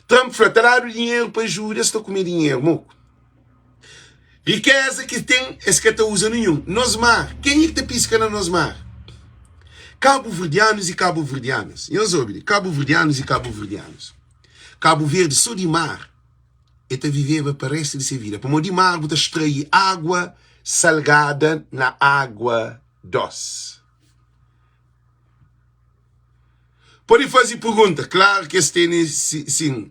Trump fala, terá o dinheiro para ajuda, está a comer dinheiro, moco. Riqueza que tem, é que está usando nenhum. Nosmar, quem é que está piscando na Nosmar? Cabo-verdianos e cabo-verdianas. Eu soube, cabo-verdianos e cabo-verdianos. Cabo Verde, só de mar, está vivendo para o resto de sua vida. Para de mar, você extrair água salgada na água doce. Pode fazer pergunta, claro que este sim.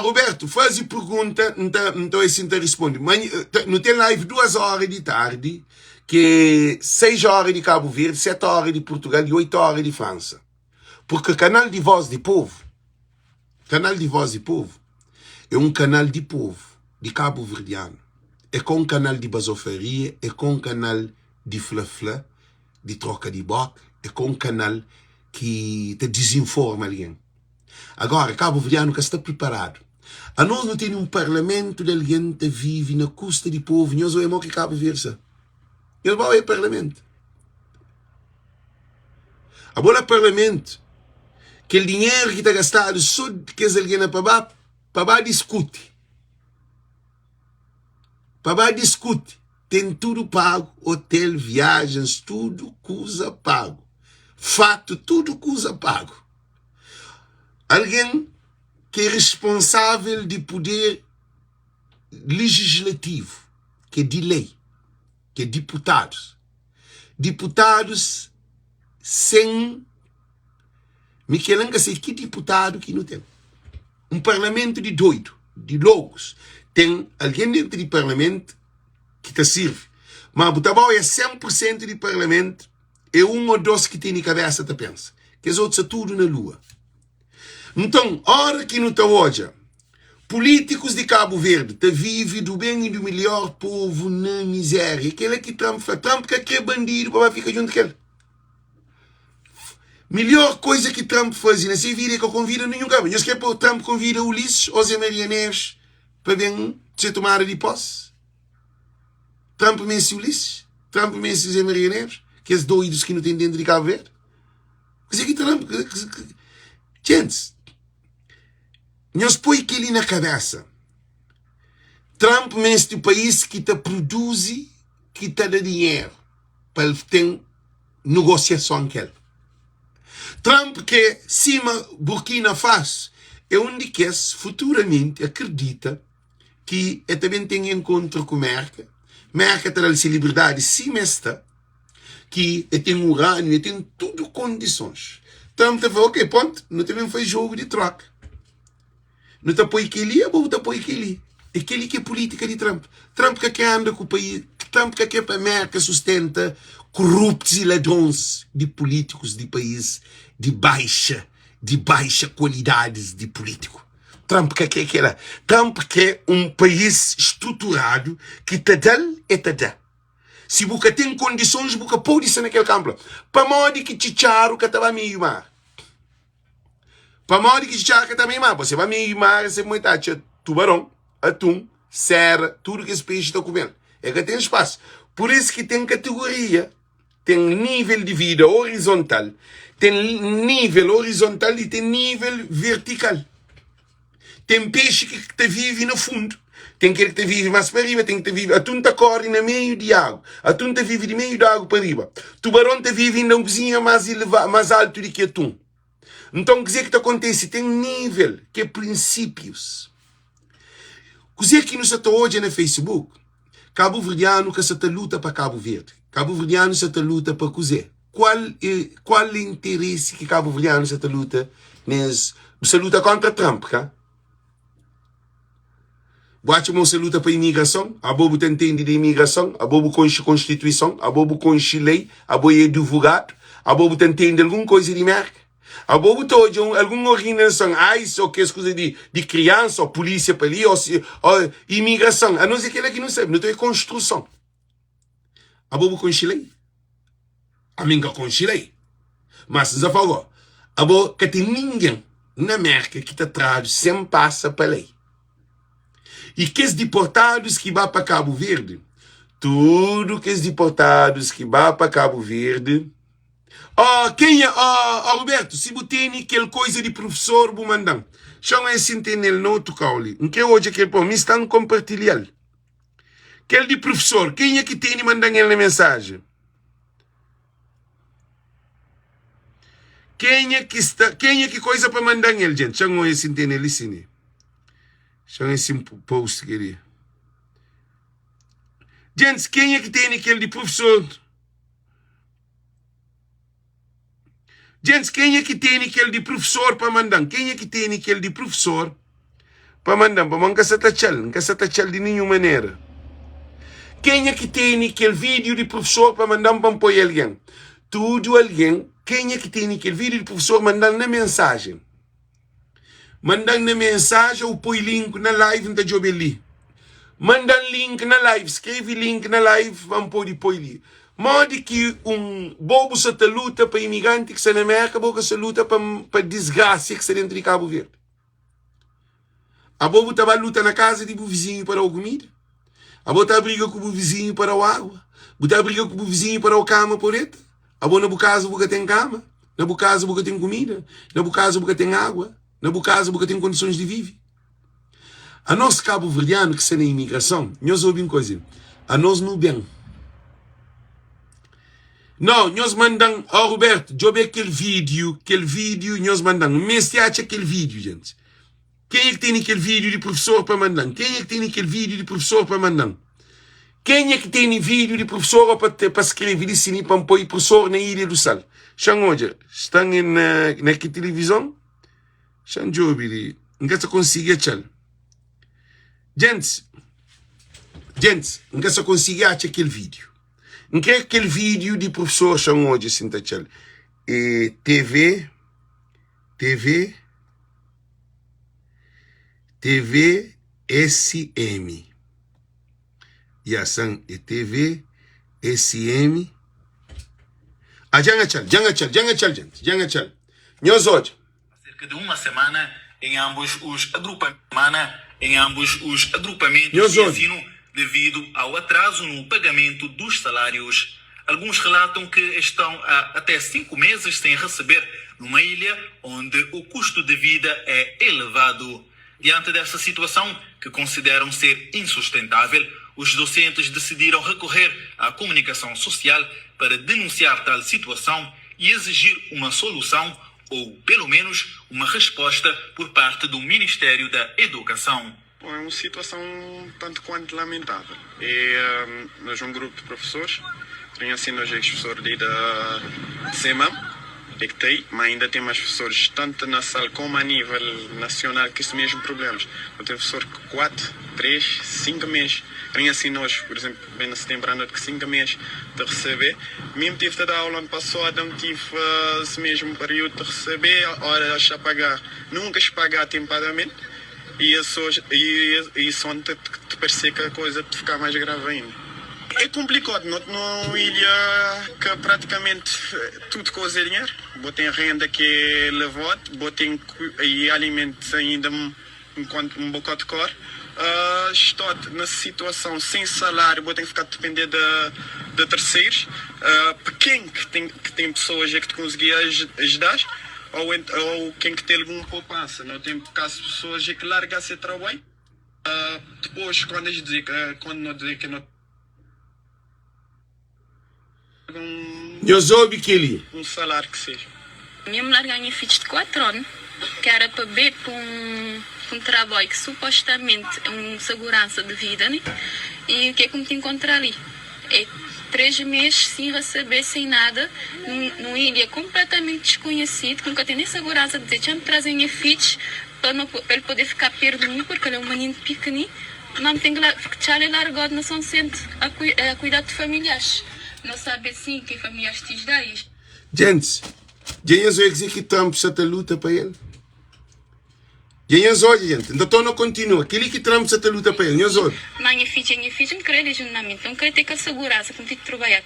Roberto, faz pergunta, então assim te responde. Não tem live 2 horas de tarde, que 6 horas de Cabo Verde, 7 horas de Portugal e 8 horas de França. Porque o canal de Voz de Povo, é um canal de povo, de Cabo Verdeano. É com um canal de basofaria, é com um canal de flafla, de troca de boca, é com um canal que te desinforma alguém. Agora, Cabo Verdeano que está preparado. A nós não tem um parlamento de alguém que vive na custa de povo. Nós não é que Cabo Verde. Nós não é parlamento. Agora, parlamento, que o dinheiro que está gastado só que alguém para discute. Para discute. Tem tudo pago. Hotel, viagens, tudo coisa pago. Fato, tudo coisa pago. Alguém que é responsável de poder legislativo, que é de lei, que é deputados. Deputados sem... Michelanga sei que deputado que não tem. Um parlamento de doido, de loucos. Tem alguém dentro do parlamento que te serve. Mas o Butabau é 100% de parlamento. É um ou dois que tem na cabeça, te pensa. Que os outros são tudo na lua. Então, hora que não te hoje, políticos de Cabo Verde te vivem do bem e do melhor povo na miséria. Aquele que Trump faz. Trump que é bandido para ficar junto com ele. Melhor coisa que Trump faz nessa vida é que eu convido nenhum cara. Eu sei que Trump convida o Ulisses, o Zé Maria Neves, para vir ser tomada de posse. Trump mense Ulisses. Trump mense Zé Maria Neves. Que é doidos que não têm dentro de Cabo Verde. Mas é que Trump... Gente, nós põe aquilo na cabeça. Trump mense do país que te produz, que te dá dinheiro. Para ele ter negociação com ele. Trump que cima Burkina Faso é onde que futuramente acredita que também tem encontro com Merkel. Merkel terá-se liberdade cima esta que tem urânio, tem tudo condições. Trump te falou, ok, ponto, não também foi jogo de troca. Não te apoia aquele, é bom te apoia aquele. Aquele que é política de Trump. Trump que anda com o país, Trump que para Merkel sustenta corruptos e ladrões de políticos de país de baixa qualidade de político. Trump que é aquela. Trump que é um país estruturado que te dá e te dá. Se você tem condições, você pode ser naquele campo. Para modo que chicharo que estava meio mar. Para modo que chicharo que estava meio mar. Você vai meio mar, você muito tubarão, atum, serra, tudo que esse peixe está comendo. É que tem espaço. Por isso que tem categoria. Tem nível de vida horizontal. Tem nível horizontal e tem nível vertical. Tem peixe que te vive no fundo. Tem aquele que te vive mais para riba. Tem que te vive. A tunta corre no meio de água. A tunta vive de meio de água para riba. Tubarão te vive na cozinha mais alto do que a tum. Então, o que é que acontece? Tem nível, que é princípios. O que é que nos está hoje no Facebook? Cabo Verdeano que se luta para Cabo Verde. Cabo Verdeano se luta para cozer. Qual é o interesse que Cabo Verdeano se luta nesse? Você luta contra Trump, cá? Você luta para a imigração, a bobo entende de imigração, a bobo conche constituição, a bobo conche lei, a bobo é advogado, a bobo entende alguma coisa de merda. A bobo todo alguma organização, só que as coisas de criança, ou polícia para ali, ou imigração, a não ser aquele que não sabe, não tem construção. A bobo conche lei. A minha conche lei. Mas já falou, a bobo que tem ninguém na América que te traz sem passa para lei. E que os deportados que vão para Cabo Verde, tudo que os deportados que vão para Cabo Verde. Roberto, se você tem aquela coisa de professor, vou mandar. Chama esse entender no outro caule. Em que hoje aquele por mim está no compartilhar. Aquele de professor, quem é que tem mandar ele na mensagem? Quem é que coisa para mandar ele, gente? Chama esse entender ali sim. Chama esse post queria. Gente, quem é que tem aquele de professor? Gente, quem é que tem aquele de professor para mandar? Quem é que tem aquele de professor para mandar? Para nunca se tachal de nenhuma maneira. Quem é que tem aquele vídeo de professor para mandar para apoiar alguém? Tudo alguém. Quem é que tem aquele vídeo de professor mandando na mensagem? Mandando na mensagem ou põe link na live da Jobeli. Mandando link na live, escreve link na live, vamos pôr ali. Mande que bobo se luta para imigrante que está na América, bobo se luta para desgraça que está dentro de Cabo Verde. A bobo estava luta na casa de o vizinho para a comida. A bobo está a briga com o vizinho para a água. A bobo está a briga com o vizinho para a cama por ele. A bobo na casa bobo tem cama. Na bobo casa bobo tem comida. Na bobo casa bobo tem água. Na bobo casa bobo tem condições de viver. A nós cabo-verdiano que está na imigração, nós ouvimos coisa. A nós não bem. Não, nós mandamos, Roberto, eu vi aquele vídeo, nós mandamos, mas você acha aquele vídeo, gente? Quem é que tem aquele vídeo de professor para mandar? Quem é que tem aquele vídeo de professor para mandar? Quem é que tem vídeo de professor para escrever isso para pôr professor na Ilha do Sal? Xangoja, estão na televisão? Xanjobili, não se consegue achar. Gente, não se consegue achar aquele vídeo. Não quer aquele vídeo de professor chamou hoje assim, tachal. TV SM. E assim, TV SM. Janachal, gente. Nós hoje. Cerca de uma semana em ambos os agrupamentos de ensino devido ao atraso no pagamento dos salários. Alguns relatam que estão há até 5 meses sem receber numa ilha onde o custo de vida é elevado. Diante dessa situação, que consideram ser insustentável, os docentes decidiram recorrer à comunicação social para denunciar tal situação e exigir uma solução ou, pelo menos, uma resposta por parte do Ministério da Educação. É uma situação tanto quanto lamentável. Nós um grupo de professores, tem assim nós professores da CEMAM, mas ainda tem mais professores tanto na sala como a nível nacional que esses mesmos problemas. Eu tenho professor que 4, 3, 5 meses. Tem assim nós, por exemplo, bem na setembro ando que 5 meses de receber. Mesmo tive de dar aula ano passado, não tive esse mesmo período de receber, horas a pagar, nunca se pagar atempadamente. E isso onde te parece que a coisa te ficar mais grave ainda. É complicado, numa ilha que praticamente tudo coisa é dinheiro. Botem renda que é elevado, botem e alimentos ainda enquanto um bocado de cor. Estou nessa situação sem salário, vou ter que ficar a depender de terceiros. Quem que tem pessoas que te conseguia ajudar? Ou quem que tem alguma poupança, não tem caso de pessoas que largam esse trabalho. Depois, quando não dizem que não um salário que seja. Mesmo largar minha filha de 4 anos, que era para ver para um trabalho que supostamente é uma segurança de vida, né? E o que é que me te encontrar ali? É 3 meses sem receber, sem nada, numa ilha completamente desconhecida, que nunca tem nem segurança de dizer, tinha me trazer minha filha para ele poder ficar perto de mim, porque ele é um menino pequenino, mas tem que deixar ele largado na São Centro a cuidar de familiares. Não sabe assim que familiares te dão isto. Gente, já só executamos essa luta para ele. Já só, gente, então não continua. Aquele que tramos essa luta para ele, já Mas minha filha não quer legitimamente, não quer ter que a segurança, não tem que trabalhar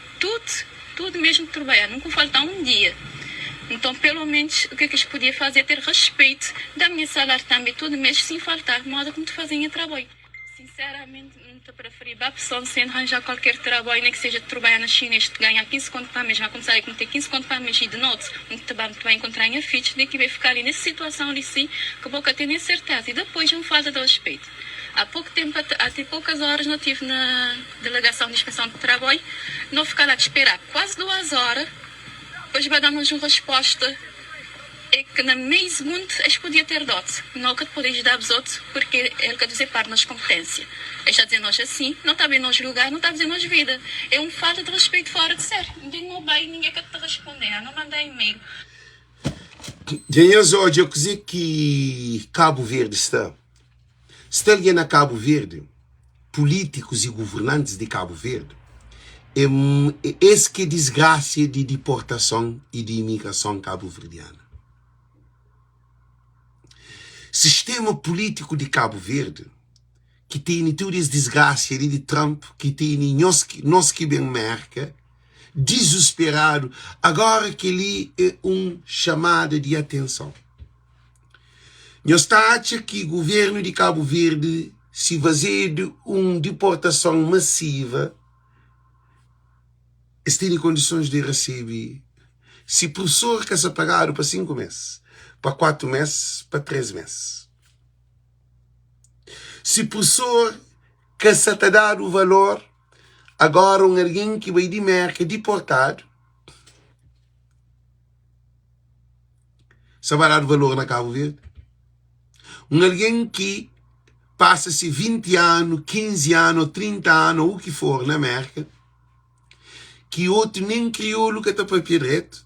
tudo mesmo que trabalhar, nunca faltar um dia. Então, pelo menos, o que eu podia fazer é ter respeito da minha salário também, todo mês, sem faltar, modo como tu fazia trabalho. Sinceramente, não te preferi. A pessoa sem arranjar qualquer trabalho, nem que seja trabalhar na China, este ganhar 15 conto para mês, vai começar a ter 15 conto para mês e de noite, onde vai encontrar em filhos, nem que vai ficar ali nessa situação ali sim, que a boca tem nem certeza. E depois não falta de respeito. Há pouco tempo, até poucas horas, não estive na delegação de inspeção de trabalho, não ficar lá de esperar quase 2 horas, depois vai dar-nos uma resposta. É que na meia segundo eles podiam ter dote. Não que podes dar aos outros, porque ele quer dizer para nós competência. Eles está dizendo nós assim, não está bem nos lugar, não está dizendo nós vida. É uma falta de respeito fora de sério. Não vai ninguém quer te responder, não mandar e-mail. Dinheiro hoje eu dizer que Cabo Verde está alguém na Cabo Verde, políticos e governantes de Cabo Verde, esse que desgraça de deportação e de imigração cabo-verdiana. Sistema político de Cabo Verde, que tem todas as desgraças de Trump, que tem nós que bem marca, desesperado, agora que ele é chamada de atenção. Nós acha que o governo de Cabo Verde se fazer de uma deportação massiva, tem condições de receber, se professor que se pagaram para 5 meses, para 4 meses, para 3 meses. Se professor que se está dar o valor, agora alguém que vai de merca deportado, se vai dar o valor na Cabo Verde. Alguém que passa-se 20 anos, 15 anos, 30 anos, ou o que for na América, que outro nem crioulo que está para direito.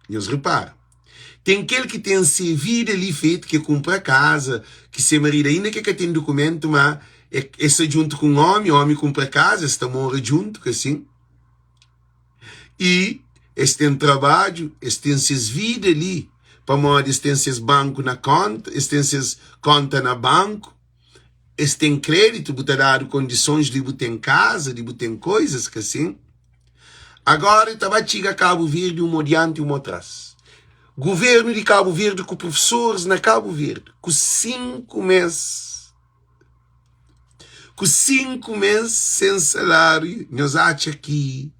Nós repara. Tem aquele que tem sua vida ali feito, que compra casa, que se marido ainda que tem documento, mas é junto com o homem compra casa, está mora junto, que assim. E eles têm trabalho, eles têm suas vidas ali, para modo eles têm seus bancos na conta, eles têm suas contas na banco, eles têm crédito, para dar condições de ter casa, de ter coisas, que assim. Agora, vai chegar a Cabo Verde, um adiante e um atrás. Governo de Cabo Verde, com professores na Cabo Verde, com 5 meses. Com 5 meses sem salário, nós achamos que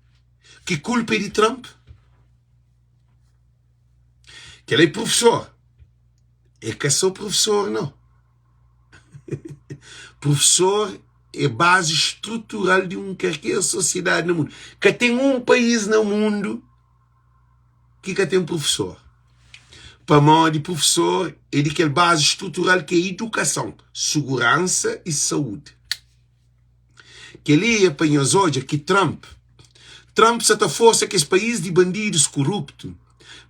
culpa é de Trump. Que ele é professor. É que é só professor, não. Professor é base estrutural de qualquer sociedade no mundo. Que tem um país no mundo que tem professor. Para mão de professor é de base estrutural que é educação, segurança e saúde. Que ele é para nós hoje que Trump se está força que esse país de bandidos corruptos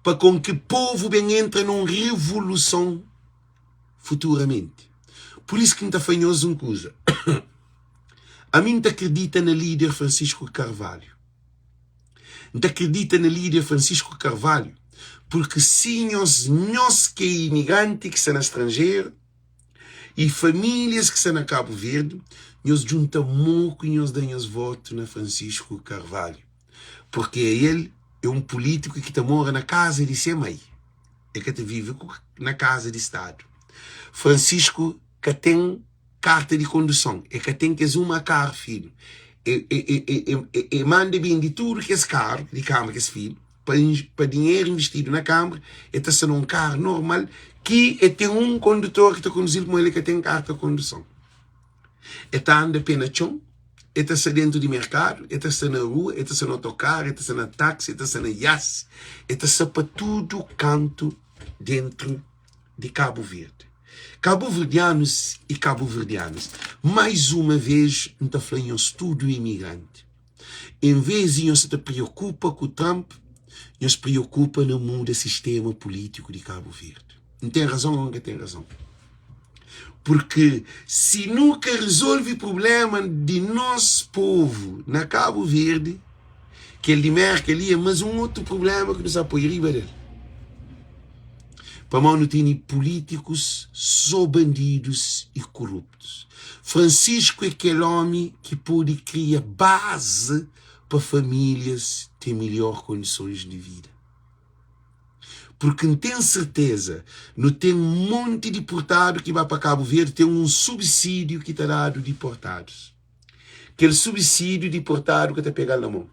para com que o povo bem entre numa revolução futuramente. Por isso que não está fanhoso uma coisa. A mim acredita na líder Francisco Carvalho. Não acredita na líder Francisco Carvalho porque se nós que é imigrante que são estrangeiro e famílias que são na Cabo Verde, nós juntamos muito e nós damos voto na Francisco Carvalho. Porque ele é um político que mora na casa de sua mãe. É que vive na casa de Estado. Francisco que tem carta de condução. É que tem que uma carro, filho. E manda bem de tudo que esse carro, de Câmara que esse filho, para dinheiro investido na Câmara, está sendo um carro normal que tem um condutor que está conduzindo com ele que tem carta de condução. Está andando apenas chão, está dentro de mercado, está na rua, está no autocarro, está na táxi, está na yas, está para tudo canto dentro de Cabo Verde. Cabo-verdianos e cabo-verdianas, mais uma vez, não está falando tudo imigrante. Em vez de nós se preocupa com o Trump, nos preocupa no mundo do sistema político de Cabo Verde. Não tem razão ou não tem razão? Porque se nunca resolve o problema de nosso povo na Cabo Verde, que ele merca ali é mais um outro problema que nos apoia riba dele. Para não tem políticos só bandidos e corruptos. Francisco é aquele homem que pode criar base para famílias ter melhores condições de vida. Porque não tem certeza, não tem um monte de deportado que vai para Cabo Verde, tem um subsídio que está dado deportados. Aquele subsídio deportado que está pegando na mão.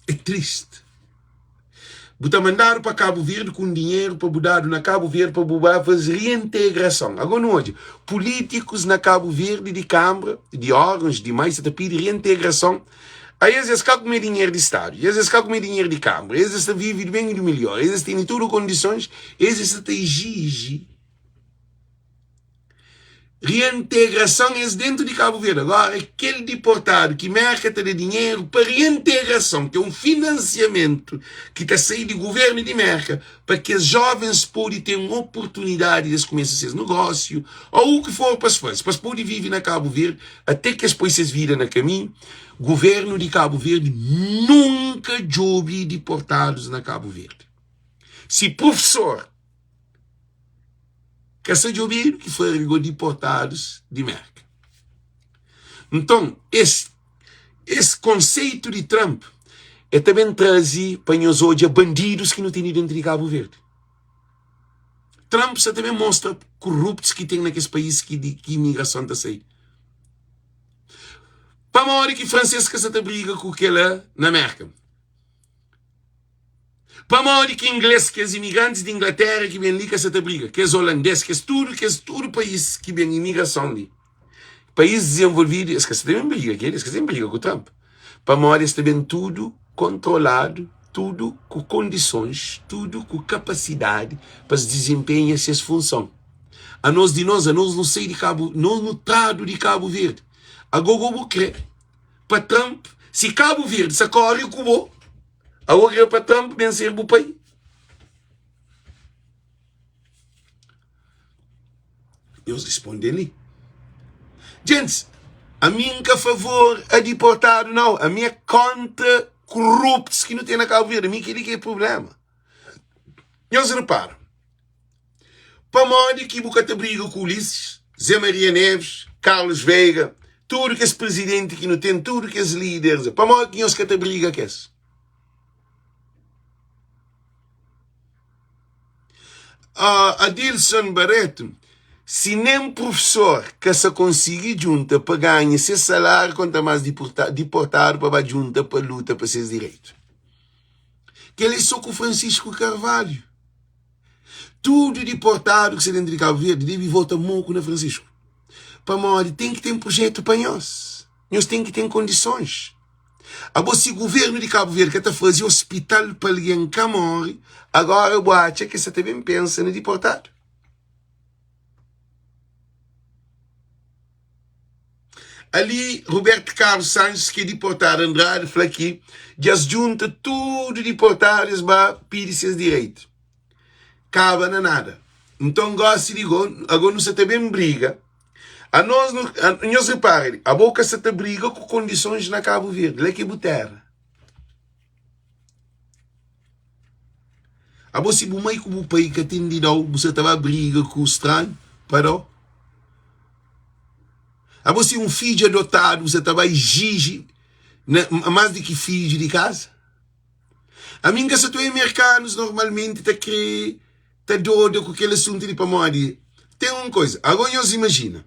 É triste. Você mandar para Cabo Verde com dinheiro para mudar na Cabo Verde para fazer reintegração. Agora não hoje. Políticos na Cabo Verde de Câmara, de órgãos, de mais, está pedindo reintegração. Aí eles estão com dinheiro de Estado, eles estão com dinheiro de Câmara, eles estão vivendo bem e melhor, eles têm todas as condições, eles estão exigem reintegração dentro de Cabo Verde. Agora, aquele deportado que merca de dinheiro para reintegração, que é um financiamento que está saindo do governo de Merca, para que os jovens possam ter uma oportunidade de começar seus negócios, ou o que for para as coisas, para poder viver na Cabo Verde, até que as coisas viram no caminho. O governo de Cabo Verde nunca jogue deportados na Cabo Verde. Se professor quer ser ouvir que foram deportados de Merca. Então, esse conceito de Trump é também trazer para nós hoje bandidos que não têm dentro de Cabo Verde. Trump também mostra corruptos que tem naqueles países que a imigração está saindo. Para uma hora que Francesca se briga com aquela na Merca. Para uma hora que inglês, que os imigrantes de Inglaterra que vêm ali que se briga, que os holandeses, que é tudo país que vem imigração ali. Países desenvolvidos, eles que se também briga, eles que se briga com o Trump. Para uma hora está bem tudo controlado, tudo com condições, tudo com capacidade para se desempenhar essas funções. A nós não sei de Cabo, nós no trado de Cabo Verde. Agora eu vou crer. Para Trump, se Cabo Verde se corre o cubo, agora para Trump vencer o país. Eles respondem ali. Gente, a minha a favor a deportado, não. A minha contra corruptos que não tem na Cabo Verde. A minha que é problema. Eles reparam. Para modo que Bucata briga com Ulisses, Zé Maria Neves, Carlos Veiga, tudo que esse presidente que não tem, tudo que esses líderes, para modo que eles que te briga que esse. Adilson Barreto, se nem professor que se conseguir junta para ganhar seu salário, quanto mais deportado para junta para luta para seus direitos. Que ele é só com Francisco Carvalho. Tudo deportado que se dentro de Cabo Verde deve voltar moco na Francisco. Para morrer tem que ter um projeto para nós. Nós tem que ter condições. Agora, se o governo de Cabo Verde quer fazer hospital para alguém que morre, agora eu acho que você também pensa no deportado. Ali, Roberto Carlos Santos, que é deportado Andrade, fala aqui, já junta tudo deportados para pedir seus direitos. Acaba na nada. Então, agora você também briga. A nós reparem, a boca se te briga com condições na Cabo Verde, lá que é terra. A você bumai como o país que tem de dar, você estava briga com o estranho, parou? A você um filho adotado, você estava exige mais do que filho de casa. A mim que se tu é americanos normalmente tá querer tá doido com aquele assunto de pamoadi. Tem uma coisa, agora nós imagina.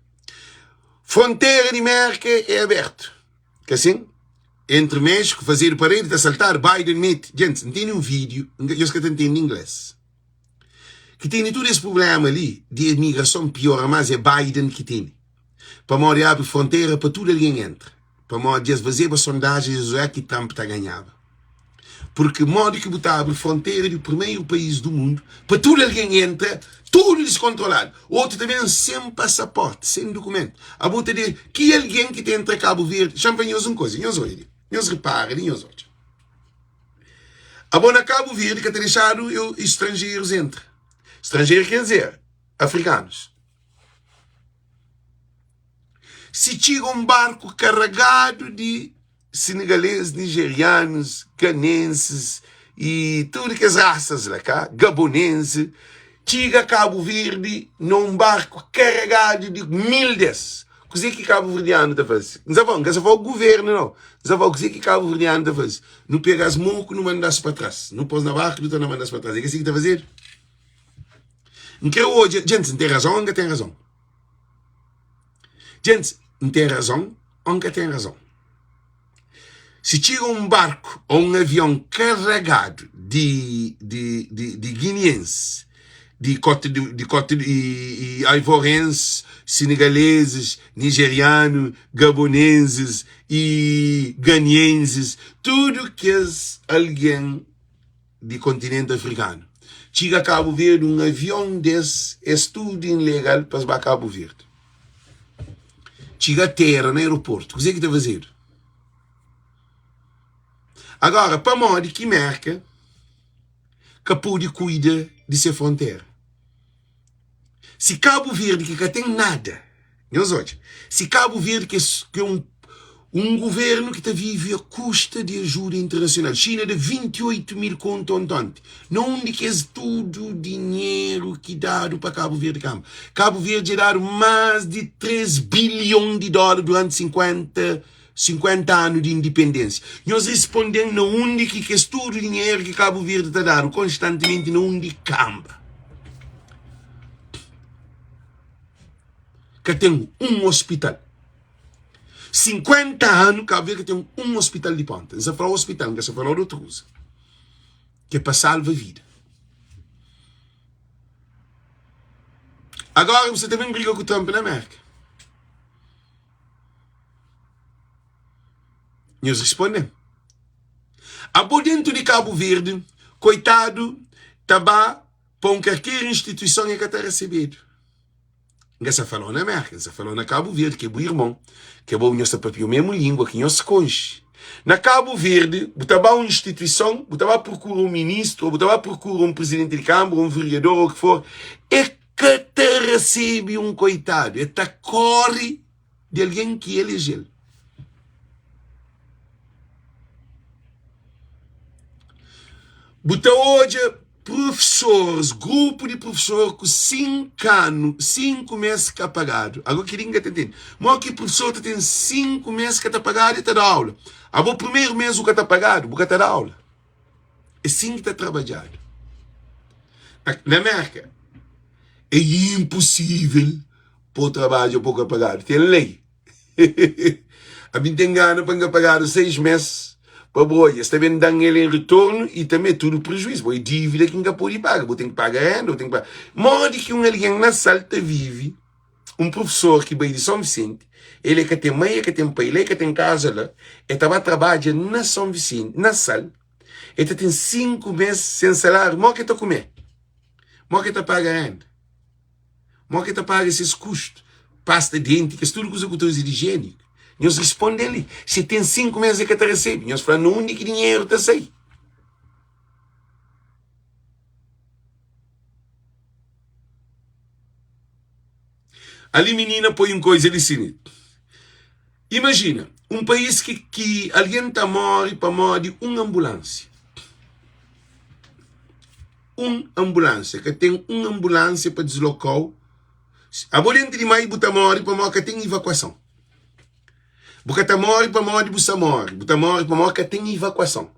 Fronteira de Merca é aberta. Que assim? Entre México, fazer parede, assaltar, Biden meet. Gente, não tem um vídeo, eu que entendo em inglês. Que tem todo esse problema ali, de imigração pior, mas é Biden que tem. Para morrer abre fronteira, para tudo alguém entra. Para morrer fazer as sondagens, é que Trump está ganhando. Porque modo que botar abre fronteira do primeiro país do mundo, para tudo alguém entra, tudo descontrolado. Outro também sem passaporte, sem documento. A botar de que alguém que tem entre Cabo Verde, champanhoso uma coisa, nós olhamos, nós reparem, nós olhamos. A boa na Cabo Verde que tem deixado estrangeiros entrar. Estrangeiro quer dizer, africanos. Se tira um barco carregado de senegaleses, nigerianos, ganenses e tudo que as raças lá cá, gabonenses, chega a Cabo Verde num barco carregado de 1000 desses, coisa que Cabo Verdeano está fazendo. Não se o governo, não. Não o que Cabo Verdeano está fazendo. Não pega as mãos, não manda-se para trás. Não pôs na barca, não manda-se para trás. É assim que está a fazer. Não quero hoje, gente, não tem razão, nunca tem razão. Gente, não tem razão, nunca tem razão. Se tira um barco ou um avião carregado de guineenses, de aivorenses, senegaleses, nigerianos, gaboneses e ganienses, tudo que é alguém do continente africano. Chega a Cabo Verde, um avião desse é tudo ilegal para Cabo Verde. Chega a terra no aeroporto. O que é que está a fazer? Agora, para modo que marca, que pode cuidar de sua fronteira. Se Cabo Verde que tem nada, se Cabo Verde que é um governo que está vive a custa de ajuda internacional, China de 28 mil contantes, não onde que é todo o dinheiro que é dado para Cabo Verde. Cabo Verde é dado mais de 3 bilhões de dólares durante 50 anos de independência. Nós respondemos na onde que é todo o dinheiro que Cabo Verde está dando constantemente, na onde camba. Que tem um hospital. 50 anos Cabo Verde tem um hospital de ponta. Não se fala hospital, não se fala outra coisa. Que é para salvar a vida. Agora você também briga com o Trump na América. Nós respondemos. Abo dentro de Cabo Verde, coitado, estava para qualquer instituição que está recebendo. Não se falou na América, se falou na Cabo Verde, que é o irmão, que é bom nós para a mesma língua, que nós conhece. Na Cabo Verde, estava uma instituição, estava procura um ministro, estava procura um presidente de Câmara, um vereador, ou o que for, é que te recebe um coitado, é que corre de alguém que elegeu. Bota hoje professores, grupo de professores com 5 meses que é pagado. Agora que ninguém está entendendo. Mas que professor tem 5 meses que está pagado e está dando aula. Agora o primeiro mês o que está pagado, o que está dando aula. É assim que está trabalhando. Na América, é impossível pôr trabalho pouco pagado. Tem lei. A mim tem gana para pagar 6 meses. Boa, está bem dando ele em retorno e também tudo prejuízo. Boa, dívida que não pode pagar. Boa, tem que pagar ainda, tem que pagar. Modo que alguém na Salta vive, um professor que veio de São Vicente, ele que tem mãe, que tem pai, ele que tem casa lá, ele estava trabalhando na São Vicente, na Sal, ele tem 5 meses sem salário, mas que está comer? Mas que está pagando ainda? Mas que está pagando esses custos? Pasta de dente, que é tudo coisa de higiênico. Nós respondemos ali, se tem 5 meses que te recebe, nós falamos, onde que dinheiro está aí? Ali menina põe uma coisa ali assim. Imagina, um país que alguém está morre para morrer uma ambulância. Uma ambulância, que tem uma ambulância para deslocar. A boleante de mais botar morre para morrer que tem evacuação. Porque morre para morrer, você morre. Porque morre para morrer que tem evacuação.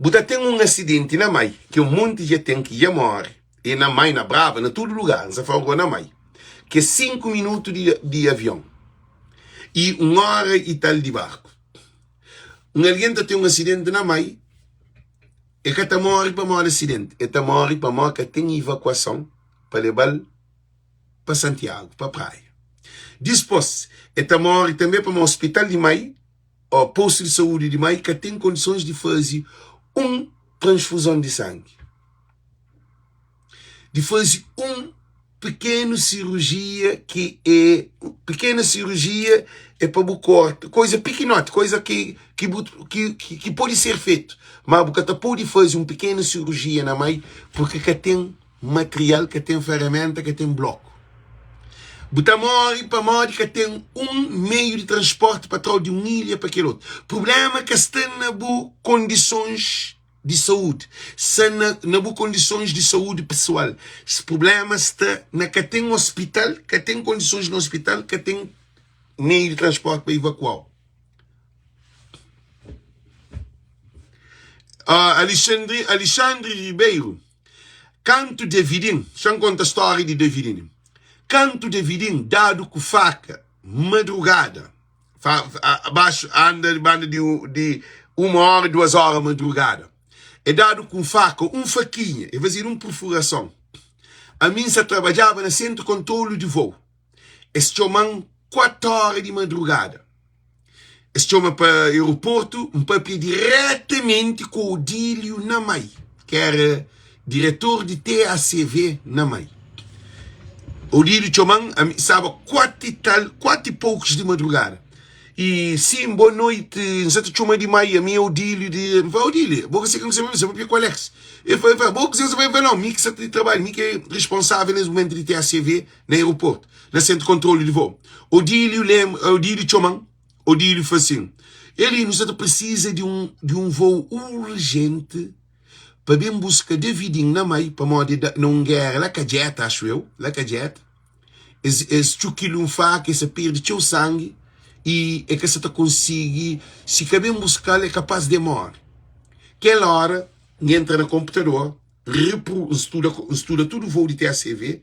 Porque tem um acidente na Mai, que um monte de gente tem que ir morre. E na Mai, na Brava, na todo lugar, não se fala na Mai. Que é 5 minutos de avião. E 1 hora e tal de barco. Alguém tem um acidente na Mai, e que morre para morrer acidente. E morre para morrer que tem evacuação para levar para Santiago, para a praia. Depois, morre também para um hospital de Mai, ou posto de saúde de Mai, que tem condições de fazer uma transfusão de sangue. De fazer pequena cirurgia pequena cirurgia é para o corte, coisa pequenote, coisa que pode ser feito, mas você pode fazer uma pequena cirurgia na Mai, porque que tem material, que tem ferramenta, que tem bloco. Você morre para morrer que tem um meio de transporte para trás de uma ilha para aquele outro. O problema é que está nas condições de saúde, nas condições de saúde pessoal. O problema está na que tem hospital, que tem condições no hospital, que tem meio de transporte para evacuar. Alexandre Ribeiro, canto de Vidim, já conta a história de Vidim. Canto de Vidim, dado com faca, madrugada, abaixo, anda de banda de 1 hora, 2 horas madrugada. É dado com faca, faquinha, e fazer uma perfuração. A mim se trabalhava no centro de controle de voo. Este homem 4 horas de madrugada. Este homem para o aeroporto, um papel diretamente com o Odílio Namai, que era diretor de TACV Namai. Odílio Choman estava 4 e poucos de madrugada. E sim, boa noite, não sei se chama de Maia, a minha Odílio, Odílio, vou você que não sabe, você vai com o Alex. Ele falou, vou que você vai não, mim que você trabalha, mim que é responsável nesse momento de TACV no aeroporto, no centro de controle de voo. Odílio Choman, Odílio foi assim, ele nos precisa de um voo urgente para bem buscar Davidinho na mãe, para modo não guerra, lá Cajet, acho eu, lá Cajet, esse chuquilho faca, esse perde seu sangue, e é que você consegue, se caber buscar, é capaz de morrer. Aquela hora, entra no computador, estuda tudo o voo de TACV,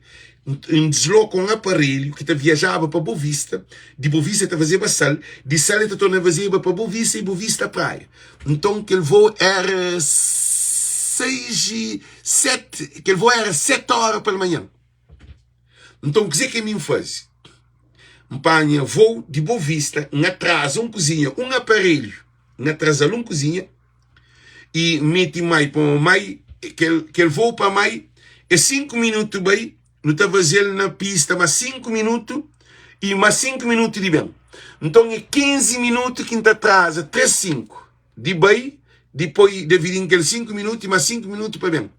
desloca um aparelho que viajava para Boa Vista, de Boa Vista está fazendo Sal, de Sal está tornando fazer para Boa Vista e Boa Vista praia. Então, aquele voo era 7 horas pela manhã. Então, o que é que me faz? Empanha voo de Boa Vista, atrasa cozinha, um aparelho, atrasa cozinha, e mete mais para mais, que voo para mais, é 5 minutos bem, não está fazendo na pista, mas 5 minutos, e mais 5 minutos de bem. Então é 15 minutos que está atrasa, 3, 5, de bem, depois dividir aqueles 5 minutos, e mais 5 minutos para bem.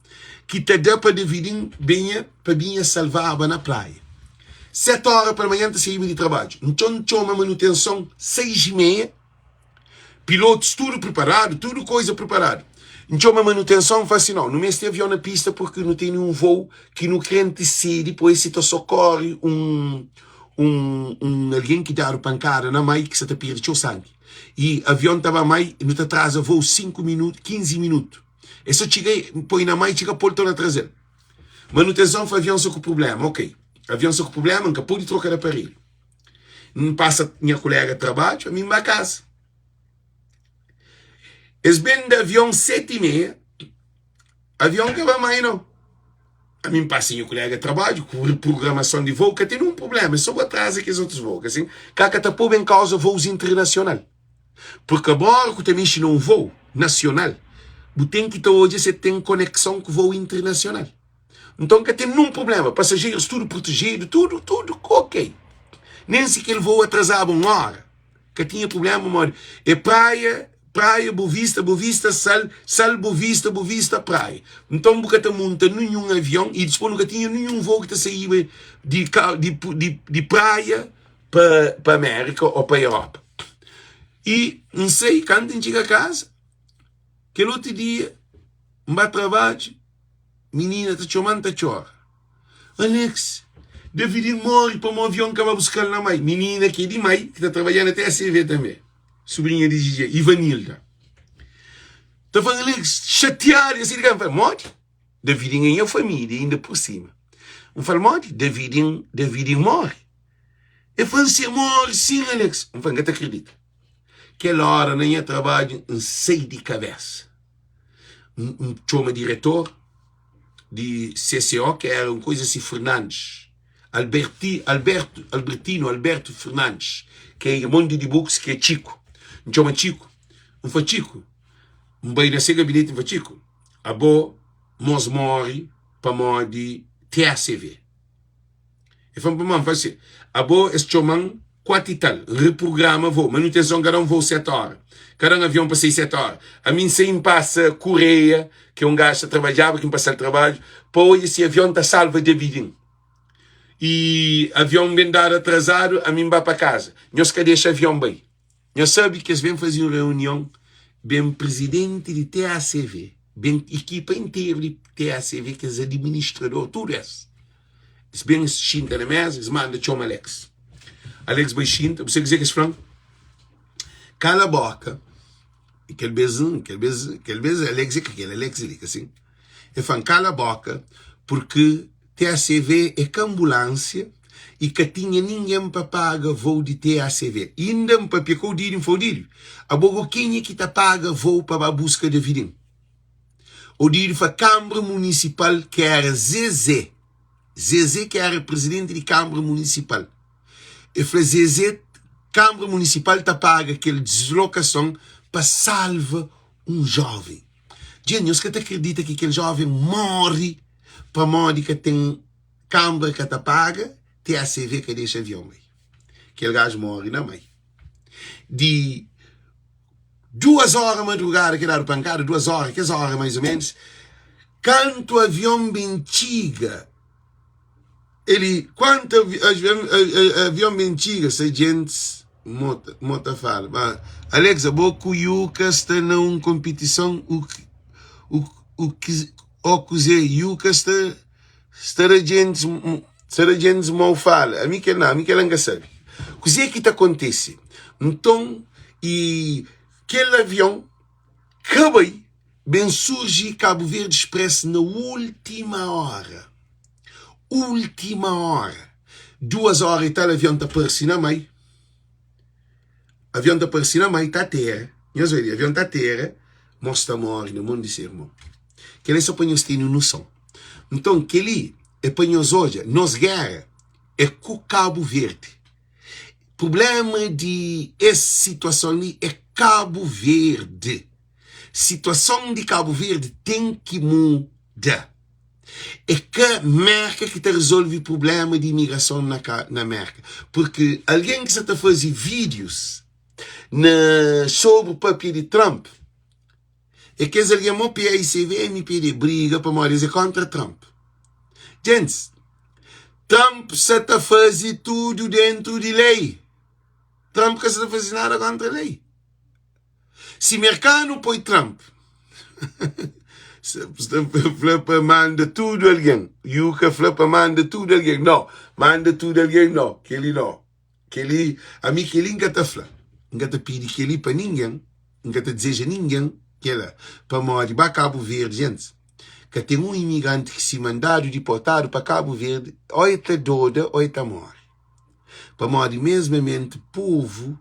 Que te dá para dividir bem, para bem salvar na praia. 7 horas pela manhã está saindo de trabalho. Então, tinha uma manutenção 6h30. Pilotos, tudo preparado, tudo coisa preparada. Então, uma manutenção faz assim, não mês de avião na pista porque não tem nenhum voo que não crente se depois se te socorre alguém que dá pancada na mãe que se te perde o sangue. E o avião estava mais, não te atrasa voo 5 minutos, 15 minutos. Eu só cheguei, põe na mãe, chega a pôr na traseira. Manutenção foi avião só com problema, ok. Avião só com problema, nunca pude trocar aparelho. Não passa minha colega de trabalho, a mim vai casa. Eles vêm de avião 7h30, avião que vai mais não. A mim passa minha colega de trabalho, com programação de voo, que tem um problema, só atrasa que os outros voos. Assim, que está por em causa voos internacionais. Porque agora que também não voo nacional, tem que hoje você tem conexão com voo internacional. Então, que tem um problema. Passageiros, tudo protegido, tudo ok. Nem sequer ele voo atrasava 1 hora. Que tinha problema, mano. É praia, Boa Vista, Sal, Boa Vista, praia. Então, nunca te monta nenhum avião e depois nunca tinha nenhum voo que te saía de praia para América ou para Europa. E, não sei, quando a chega a casa, aquele outro dia, vai trabalho, menina está chamando, está chora. Alex, David morre para um avião que vai buscar na mãe. Menina que é de mãe, que está trabalhando até a CV também. Sobrinha de DJ, Ivanilda. Está falando, Alex, chateado, e assim, ele fala, morre. David ganhou família, ainda por cima. Eu falo, morre, David morre. Eu falo, se morre, sim, Alex. Eu falo, não te acredito. Aquela hora, nem é trabalho, sei de cabeça. Chama diretor de CCO, que era uma coisa assim, Fernandes. Alberto Fernandes, que é o mundo de books, que é Chico. Não chama Chico. Não foi Chico. Um bem nesse gabinete, não foi Chico. A boa, nós morre para morrer de TACV. E foi para mim, foi assim. A boa, este chamam 4 e tal. Reprograma voo. Manutenção, cada um voo 7 horas. Cada um avião passei 7 horas. A mim sempre passa Correia, que é um gajo que trabalhava, que me passa o trabalho, para hoje esse avião está salvo de vidinho. E avião bem dar atrasado, a mim vai para casa. Nós cadê esse avião bem? Nós sabemos que eles vêm fazer uma reunião, bem presidente de TACV, bem equipa inteira de TACV, que é administrador, tudo isso. Eles vêm assistindo na mesa, eles mandam chama Alex. Alex baixinho, você quiser que esse frango? Cala a boca. E aquele beijinho, Alex é aquele, Alex é assim. E fala, cala a boca, porque TACV é que ambulância e que tinha ninguém para pagar voo de TACV. Ainda para picar o dinheiro, foi o dinheiro. A boca quem é que te paga voo para a busca de vida? O dinheiro foi a Câmara Municipal, que era Zezé. Zezé que era presidente de Câmara Municipal. E falei, Zezé, Câmara Municipal te paga aquela deslocação para salvar um jovem. Gente, você acredita que aquele jovem morre para morrer que tem Câmara que te paga, TACV que deixa avião aí. Aquele gajo morre na mãe. De 2 horas madrugada, que era pancada, 2 horas, 15 horas mais ou menos, quanto avião bentiga, quanto avião bentiga, se gente mota fala, mas Alex, a boca o Yuka está numa competição, o que Yuka está gente mal fala, a mim que não sabe. O que é que acontece? Então, e aquele avião acaba bem surge Cabo Verde Express na última hora. 2 horas e tal, o avião está aparecendo na meio. O avião está aparecendo na meio, está a terra. O avião está a terra, mostra a morte no mundo de ser irmão. Que eles apanham têm noção. Então, que ele apanhou hoje, nos guerra, é com Cabo Verde. Problema de essa situação ali é Cabo Verde. Situação de Cabo Verde tem que mudar. É que a América que te resolve o problema de imigração na América. Porque alguém que está a fazer vídeos sobre o papel de Trump, é que alguém me pede me pede briga para dizer contra Trump. Gente, Trump está a fazer tudo dentro de lei. Trump não está a fazer nada contra a lei. Se o mercado põe Trump, Flapa manda tudo a alguém. Yuka Flapa manda tudo a alguém. Não, manda tudo a alguém, não. Que ele não. Que ele, a mim que ele não está falando. Não está pedindo que ele para ninguém. Não está deseja ninguém. Que ela, para morrer para Cabo Verde, gente. Que tem um imigrante que se mandado deportado para Cabo Verde, ou está doida, ou está morre. Para morrer mesmamente, povo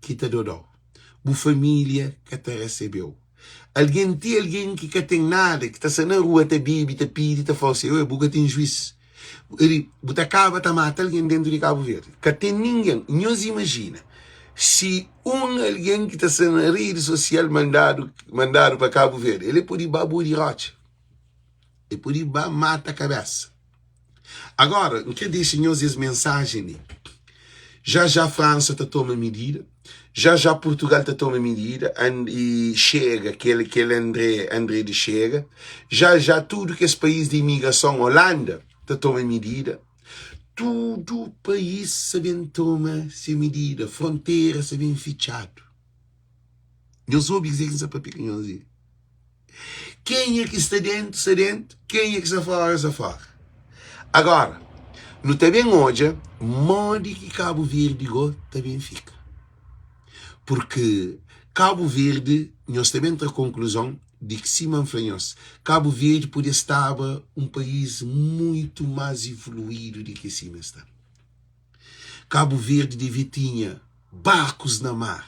que está dodó. A família que te recebeu. Alguém que tem nada, que está na rua, te bibe, te pide, te fala assim, eu buga tem juízo. Ele acaba de matar alguém dentro de Cabo Verde. Que tem ninguém. Não se imagina. Se alguém que está na rede social mandado para Cabo Verde, ele pode ir babu de rocha. Ele pode ir matar a cabeça. Agora, o que deixa as mensagens? Já a França está tomando medida. Já Portugal está tomando medida e chega, aquele André de chega. Já tudo que esse país de imigração, Holanda, está tomando medida. Todo o país sabem tomar essa medida. Fronteira sabem fechado. Eu soube dizer que isso é para pequenhos. Quem é que está dentro, está dentro. Quem é que está fora. Agora, no também hoje, modo que Cabo Verde também fica. Porque Cabo Verde, nós também temos a conclusão de que se manflanhos, Cabo Verde podia estar um país muito mais evoluído do que cima está. Cabo Verde devia ter barcos na mar,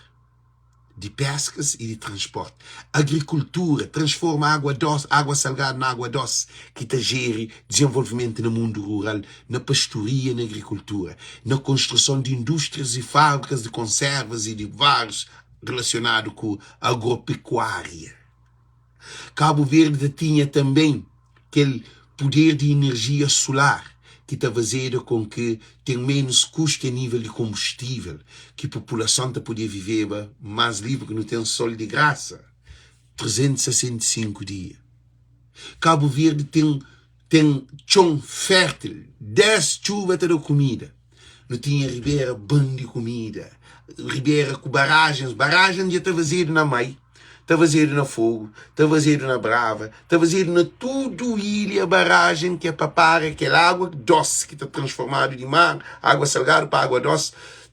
de pescas e de transporte. Agricultura, transforma água salgada na água doce, que te gere desenvolvimento no mundo rural, na pastoria, na agricultura, na construção de indústrias e fábricas de conservas e de vários relacionados com a agropecuária. Cabo Verde tinha também aquele poder de energia solar, que está fazendo com que tenha menos custo a nível de combustível, que a população podia viver mais livre, que não tem sol de graça. 365 dias. Cabo Verde tem chão fértil, 10 chuvas de comida. Não tinha ribeira bom de comida. Ribeira com barragens já está vazio na meio. está vazio na Fogo, está vazio na Brava, está vazio na tudo ilha, barragem, que é para parar aquela água doce, que está transformada de mar, água salgada para água doce,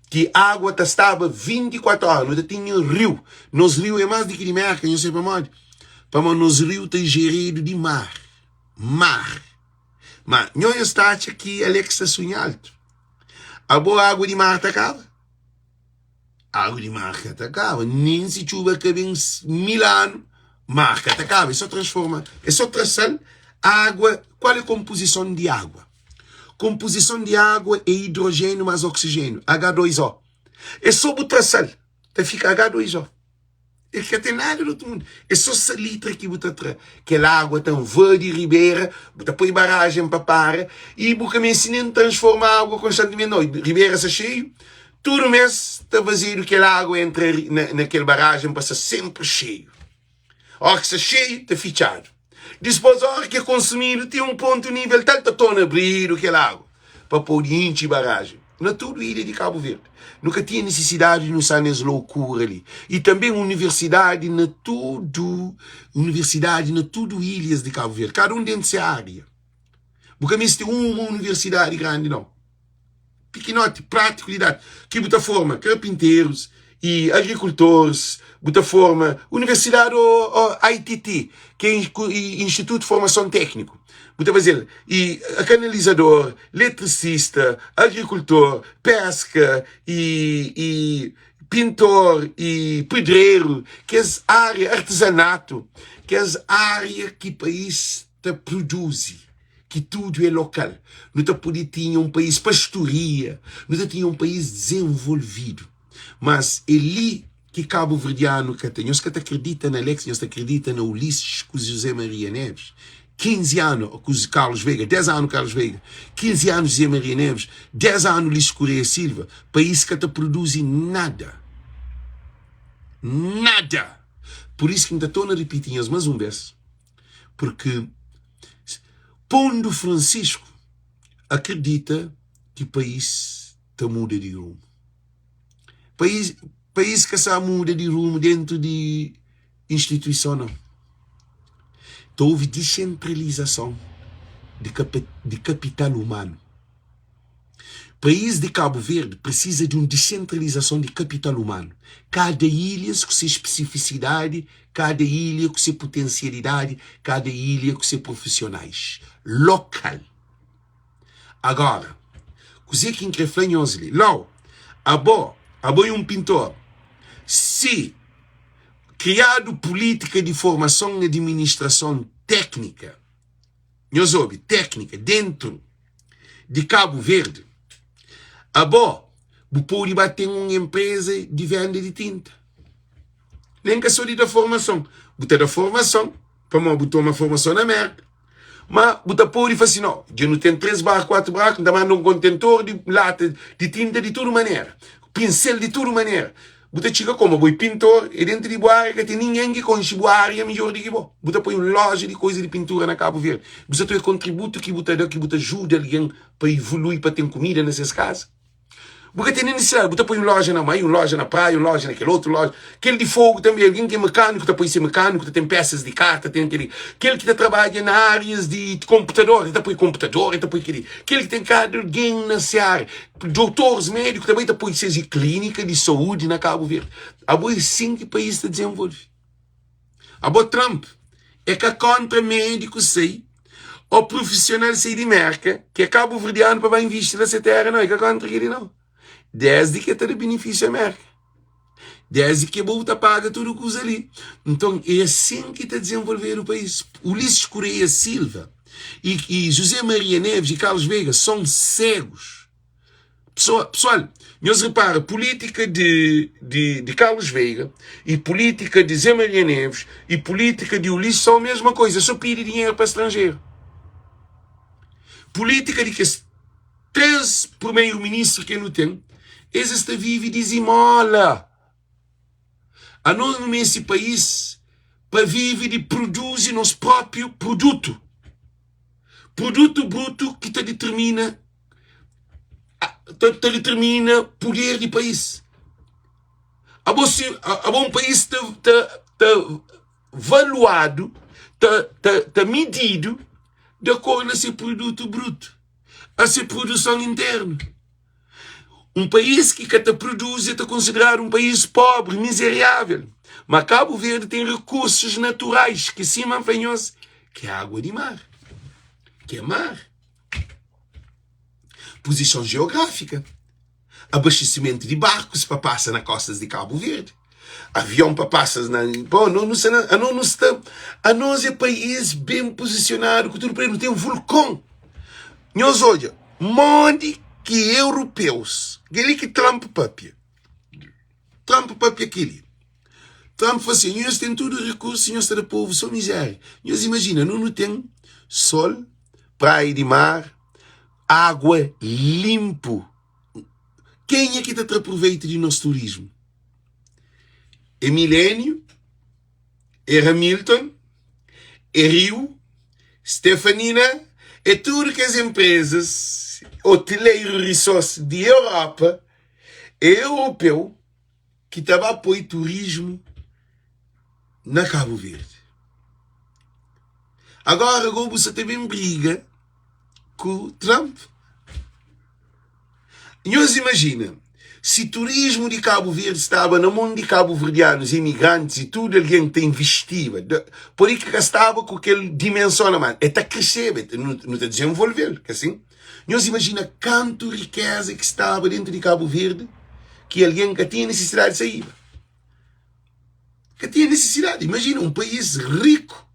que a água estava 24 horas, não tinha rio. Nos rios é mais do que de merca, não sei para onde. Para nos rios está gerido de mar. Mar. Mas não está aqui, Alex, está sonhando. A boa água de mar está acaba. A água de mar está acaba. Nem se chuva que vem 1000 anos, mar está acaba. É só transforma. É só traçar a água. Qual é a composição de água? Composição de água é hidrogênio mais oxigênio, H2O. É só botar sal, fica H2O. É que tem nada no outro mundo. É só salitre que botar atrás. Aquela água tão verde ribeira, botar põe barragem para parar, e boca me ensinando a transformar a água constantemente. Não, ribeira está cheio, todo mês está vazio, aquela água entra naquela barragem, passa sempre cheio. A hora que está cheio, está fechado. Depois, a hora que é consumido, tem um ponto nível tal, está todo abrir aquela água para pôr enche barragem. Na tudo ilha de Cabo Verde. Nunca tinha necessidade de não sair nessa loucura ali. E também universidade na tudo ilhas de Cabo Verde. Cada dentro de sua área. Porque mesmo tem uma universidade grande, não. Pequenote, prático de idade. Que bota forma carpinteiros e agricultores, bota forma Universidade ITT, que é Instituto de Formação Técnico. Bota fazer e canalizador, eletricista, agricultor, pesca e pintor e pedreiro, que é área artesanato, que é área que o país produz. Que tudo é local. Não tinha um país pastoria, não tinha um país desenvolvido. Mas é ali que Cabo Verdeano que tem. Nós que acreditam na Alex, nós acreditam na Ulisses com José Maria Neves. 15 anos com o Carlos Veiga, 10 anos Carlos Veiga, 15 anos José Maria Neves, 10 anos Ulisses Correia Silva. País que produz nada. Nada. Por isso que ainda estou a repetir mais uma vez. Porque Pondo Francisco acredita que o país está muda de rumo. País que está muda de rumo dentro de instituição, não. Então houve descentralização de capital humano. O país de Cabo Verde precisa de uma descentralização de capital humano. Cada ilha com sua especificidade, cada ilha com sua potencialidade, cada ilha com seus profissionais. Local. Agora, coisa que incrível ali. Lá, abo um pintor. Se criado política de formação e administração técnica, nós ouve, técnica, dentro de Cabo Verde, pode bater uma empresa de venda de tinta. Nem que só da formação. Botar da formação, para botar uma formação na merda. Mas você pode fazer assim, não, eu não tenho 3 barras, 4 barras, ainda manda um contentor de lata de tinta de toda maneira, pincel de toda maneira. Você chega como boi pintor, e dentro de boa área que tem ninguém que conhece boa área melhor do que você. Você põe uma loja de coisa de pintura na Cabo Verde. Você tem um contributo que você ajuda alguém para evoluir, para ter comida nessas casas. Porque tem necessidade, você põe uma loja na mãe, uma loja na praia, uma loja naquele outro loja. Aquele de fogo também, alguém que é mecânico, você põe ser mecânico, tem peças de carta, tem aquele que trabalha na áreas de computador, você põe computador, você põe aquele que tem cada alguém nessa área. Doutores médicos também, você põe ser de clínica de saúde na Cabo Verde. A boa sim que o país está desenvolvido. A boa Trump é que contra médico sei, o profissional sei de merca, que é Cabo Verdeano para investir nessa terra, não é que contra ele não. Desde que tem benefício a merca. Desde que a bolsa paga tudo o que usa ali. Então, é assim que está desenvolvendo o país. Ulisses Correia Silva e José Maria Neves e Carlos Veiga são cegos. Pessoal, nós repara, política de Carlos Veiga e política de José Maria Neves e política de Ulisses são a mesma coisa. Só pedir dinheiro para estrangeiro. Política de que 3 primeiro-ministros que não tem, eles vivem de esmola. A nós nesse país, para viver de produzir nosso próprio produto. Produto bruto que determina poder do país. A bom país está valuado, está medido de acordo com o seu produto bruto, a sua produção interna. Um país que te produz é considerado um país pobre, miserável. Mas Cabo Verde tem recursos naturais que se manfanhos, que é água de mar, que é mar. Posição geográfica. Abastecimento de barcos para passar nas costas de Cabo Verde. Avião para passar na... Bom, nós é país bem posicionado, que tudo tem um vulcão. Nós olha, monte que europeus, aquele que Trump papia. Trump papia aquele. Trump fala assim, nós temos tudo o recurso, nós temos povo, só miséria. Nós imagina, não tem sol, praia de mar, água limpo. Quem é que está aproveita de nosso turismo? É Milênio, é Hamilton, é Rio, Stefanina, é tudo que as empresas, hoteleiros resources de Europa, é europeu, que estava a apoiar turismo na Cabo Verde. Agora, você também briga com o Trump. E nós imagina, se turismo de Cabo Verde estava na mão de cabo-verdianos, imigrantes e tudo, alguém tem investiva, por isso que estava com aquele dimensionamento, é está crescer, não está desenvolvendo, assim. Nós imagina quanto riqueza que estava dentro de Cabo Verde, que alguém que tinha necessidade de sair. Que tinha necessidade. Imagina, um país rico.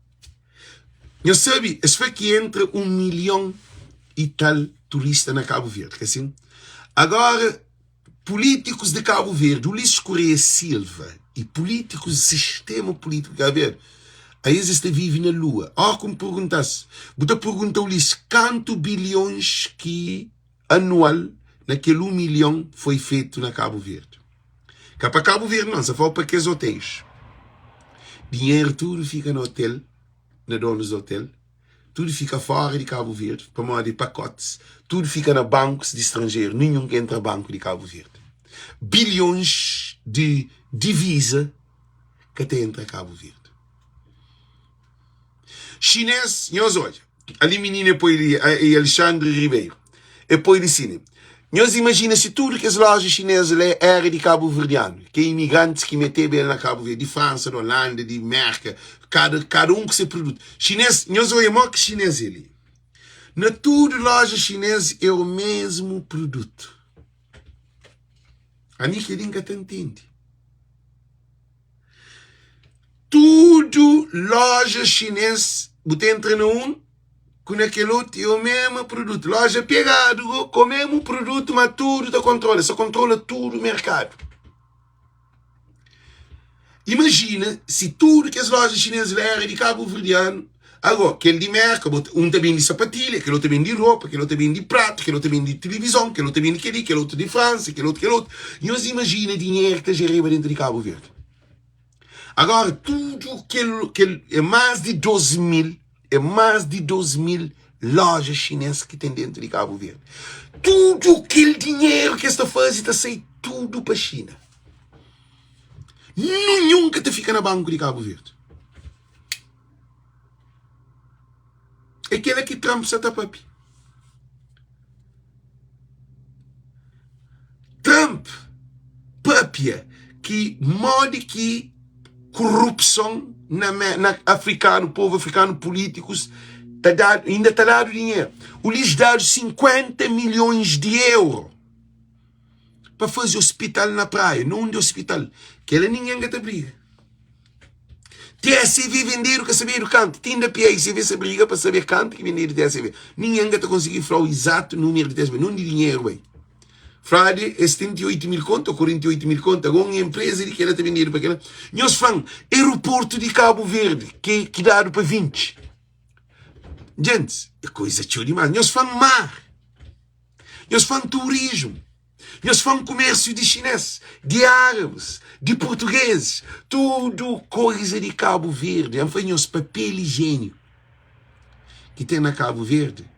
Nós sabe, isso foi que entra 1 milhão e tal turistas na Cabo Verde, assim. Agora, políticos de Cabo Verde, Ulisses Correia Silva e políticos do sistema político de Cabo Verde, aí eles vivem na Lua. Como perguntasse, você pergunta Ulisses, quantos bilhões que anual naquele 1 milhão foi feito na Cabo Verde? Que para Cabo Verde não, só fala para aqueles hotéis. Dinheiro tudo fica no hotel, na donos do hotel. Tudo fica fora de Cabo Verde, para modo de pacotes. Tudo fica na bancos de estrangeiro. Nenhum que entra banco de Cabo Verde. Bilhões de divisa que até entra Cabo Verde. Chinês, nós olha, ali menina e Alexandre Ribeiro, e depois de cine. Nós imagina se tudo que as lojas chinesas era de Cabo Verdeano, que imigrantes que meteram na Cabo Verde, de França, de Holanda, de América, cada um que se produz. Chinês, nós olhamos que chinês ele. Na tudo loja chinesa é o mesmo produto. A mim que ninguém entende. Tudo loja chinesa, você entra num, com aquele outro é o mesmo produto. Loja pegado, com o mesmo produto, mas tudo da controla. Só controla tudo o mercado. Imagina se tudo que as lojas chinesas eram de Cabo Verdeano, agora, aquele de merca, um também de sapatilha, aquele outro também de roupa, aquele outro também de prato, aquele outro também de televisão, aquele outro também de aquele outro de França, aquele outro. E nós imagina dinheiro que gerava dentro de Cabo Verde. Agora, tudo que é mais de 12.000, lojas chinesas que tem dentro de Cabo Verde. Tudo aquele dinheiro que esta faz está sair tudo para a China. Nenhum que te fica na banco de Cabo Verde. Aquele que Trump se papi. Trump papia que mode que corrupção na africano, povo africano, políticos, ainda está dado dinheiro. O lhes dado 50 milhões de euros para fazer hospital na praia, não de hospital, que ela ninguém gata briga. TSV venderam que saber o canto, tinha PICV se briga para saber canto que venderam TSV. Ninguém gata conseguir falar o exato número de TSV, não de dinheiro, bem. Frade é 78 mil conto, 48 mil conto, alguma empresa de que ela está vendendo para aquela. Nós falamos, aeroporto de Cabo Verde, que dado para 20. Gente, é coisa tchau demais. Nós falamos mar. Nós falamos turismo. Nós falamos comércio de chineses, de árabes, de portugueses. Tudo coisa de Cabo Verde. Nós papel higiênico que tem na Cabo Verde.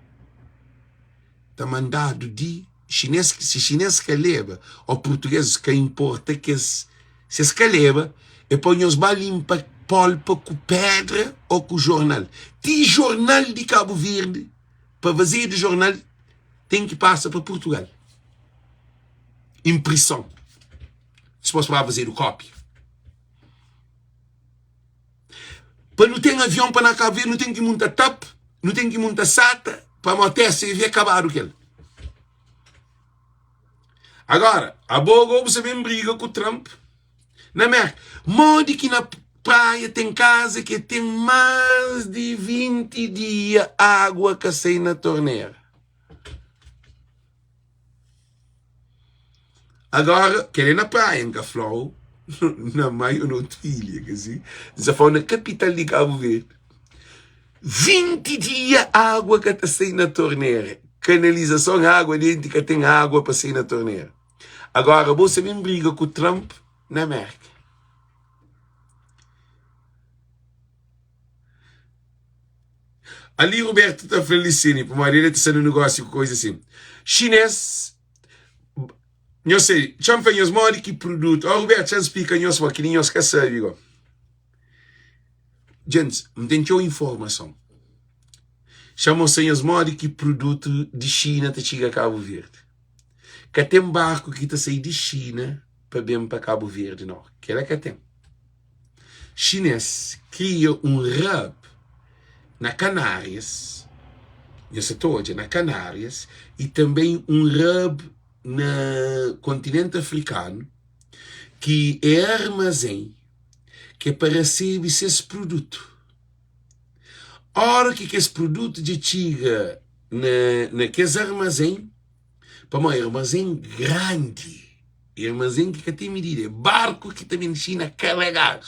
Está mandado de chinês, se chinês que leva, ou português que importa que se que leva, e põe os limpa polpa com pedra ou com jornal. Tem jornal de Cabo Verde, para fazer de jornal, tem que passar para Portugal. Impressão. Se posso fazer o cópia. Para não ter avião para na Cabo Verde, não tem que montar TAP, não tem que montar SATA, para manter se e acabar o que ele. Agora, a boa você vem briga com o Trump. Na América, mande que na praia tem casa que tem mais de 20 dias água que sai na torneira. Agora, quer na praia, em Caflão, na Maio Notilha, que assim, já foi na capital de Cabo Verde. 20 dias água que sai na torneira. Canalização, água dentro que tem água para sair na torneira. Agora, você vem briga com o Trump na América. Ali Roberto está felicino, para Maria está sendo um negócio com coisa assim. Chinês, não sei, já fez os modos que produto. Oh, Roberto, já explica nós o que nós quer saber. Gente, não tem informação. Chamam-se os modos que produto de China te chega a Cabo Verde. Que tem barco que está saindo de China para bem para Cabo Verde, não. Que é que tem. Chinês cria um hub na Canárias, eu sei todo, na Canárias, e também um hub no continente africano, que é armazém, que é para receber esse produto. A hora que esse produto chega naqueles armazém, para um armazém grande, armazém que tem medida, barco que também China carregado.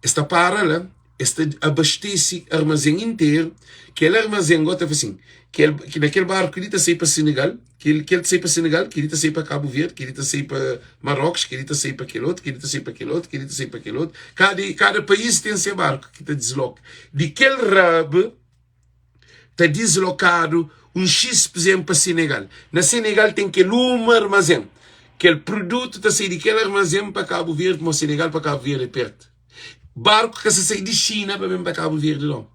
Esta para lá, esta abastece armazém inteiro, que ele armazém gota assim, que naquele barco ele está sair para Senegal, que ele está sair para Senegal, que ele está sair para Cabo Verde, que ele está sair para Marrocos, que ele está sair para aquele outro, que ele está sair para aquele outro, que ele está sair para aquele outro. Cada país tem seu barco que está deslocado. Daquele hub está deslocado um X, por exemplo, para Senegal. Na Senegal tem aquele armazém. Aquele produto está sair daquele armazém para Cabo Verde, para o Senegal, para Cabo Verde, é perto. Barco que se sai de China para vir para Cabo Verde, não.